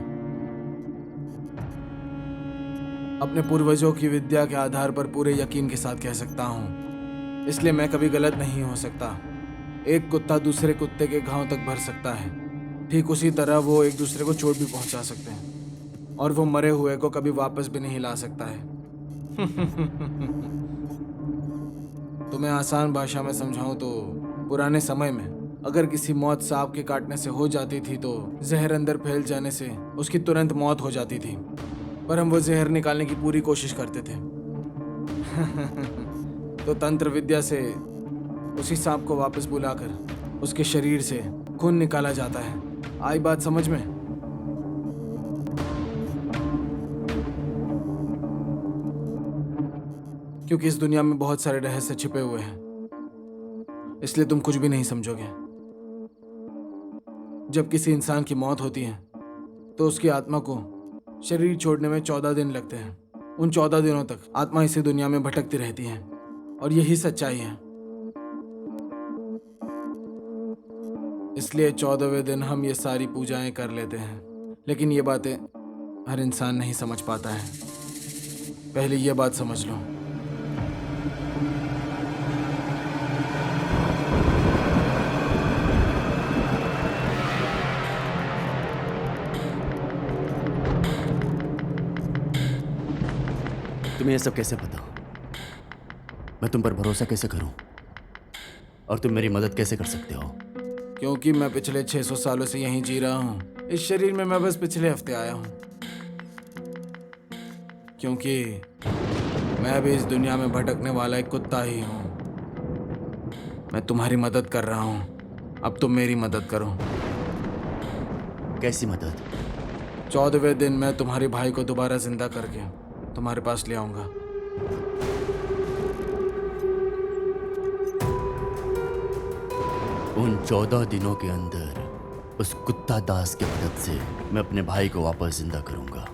अपने पूर्वजों की विद्या के आधार पर पूरे यकीन के साथ कह सकता हूँ, इसलिए मैं कभी गलत नहीं हो सकता। एक कुत्ता दूसरे कुत्ते के घाव तक भर सकता है, ठीक उसी तरह वो एक दूसरे को चोट भी पहुंचा सकते हैं, और वो मरे हुए को कभी वापस भी नहीं ला सकता है। तो मैं आसान भाषा में समझाऊं तो पुराने समय में अगर किसी मौत सांप के काटने से हो जाती थी तो जहर अंदर फैल जाने से उसकी तुरंत मौत हो जाती थी, पर हम वो जहर निकालने की पूरी कोशिश करते थे। तो तंत्र विद्या से उसी सांप को वापस बुलाकर उसके शरीर से खून निकाला जाता है। आई बात समझ में? क्योंकि इस दुनिया में बहुत सारे रहस्य छिपे हुए हैं, इसलिए तुम कुछ भी नहीं समझोगे। जब किसी इंसान की मौत होती है तो उसकी आत्मा को शरीर छोड़ने में 14 दिन लगते हैं। उन 14 दिनों तक आत्मा इसी दुनिया में भटकती रहती है, और यही सच्चाई है। इसलिए 14वें दिन हम ये सारी पूजाएं कर लेते हैं। लेकिन ये बातें हर इंसान नहीं समझ पाता है। पहले ये बात समझ लो। तुम्हें ये सब कैसे पता? मैं तुम पर भरोसा कैसे करूं? और तुम मेरी मदद कैसे कर सकते हो? क्योंकि मैं पिछले 600 सालों से यहीं जी रहा हूँ। इस शरीर में मैं बस पिछले हफ्ते आया हूँ। क्योंकि मैं भी इस दुनिया में भटकने वाला एक कुत्ता ही हूँ। मैं तुम्हारी मदद कर रहा हूँ, अब तुम मेरी मदद करो। कैसी मदद? 14वें दिन मैं तुम्हारे भाई को दोबारा जिंदा करके तुम्हारे पास ले आऊंगा। उन 14 दिनों के अंदर उस कुत्ता दास की मदद से मैं अपने भाई को वापस जिंदा करूंगा।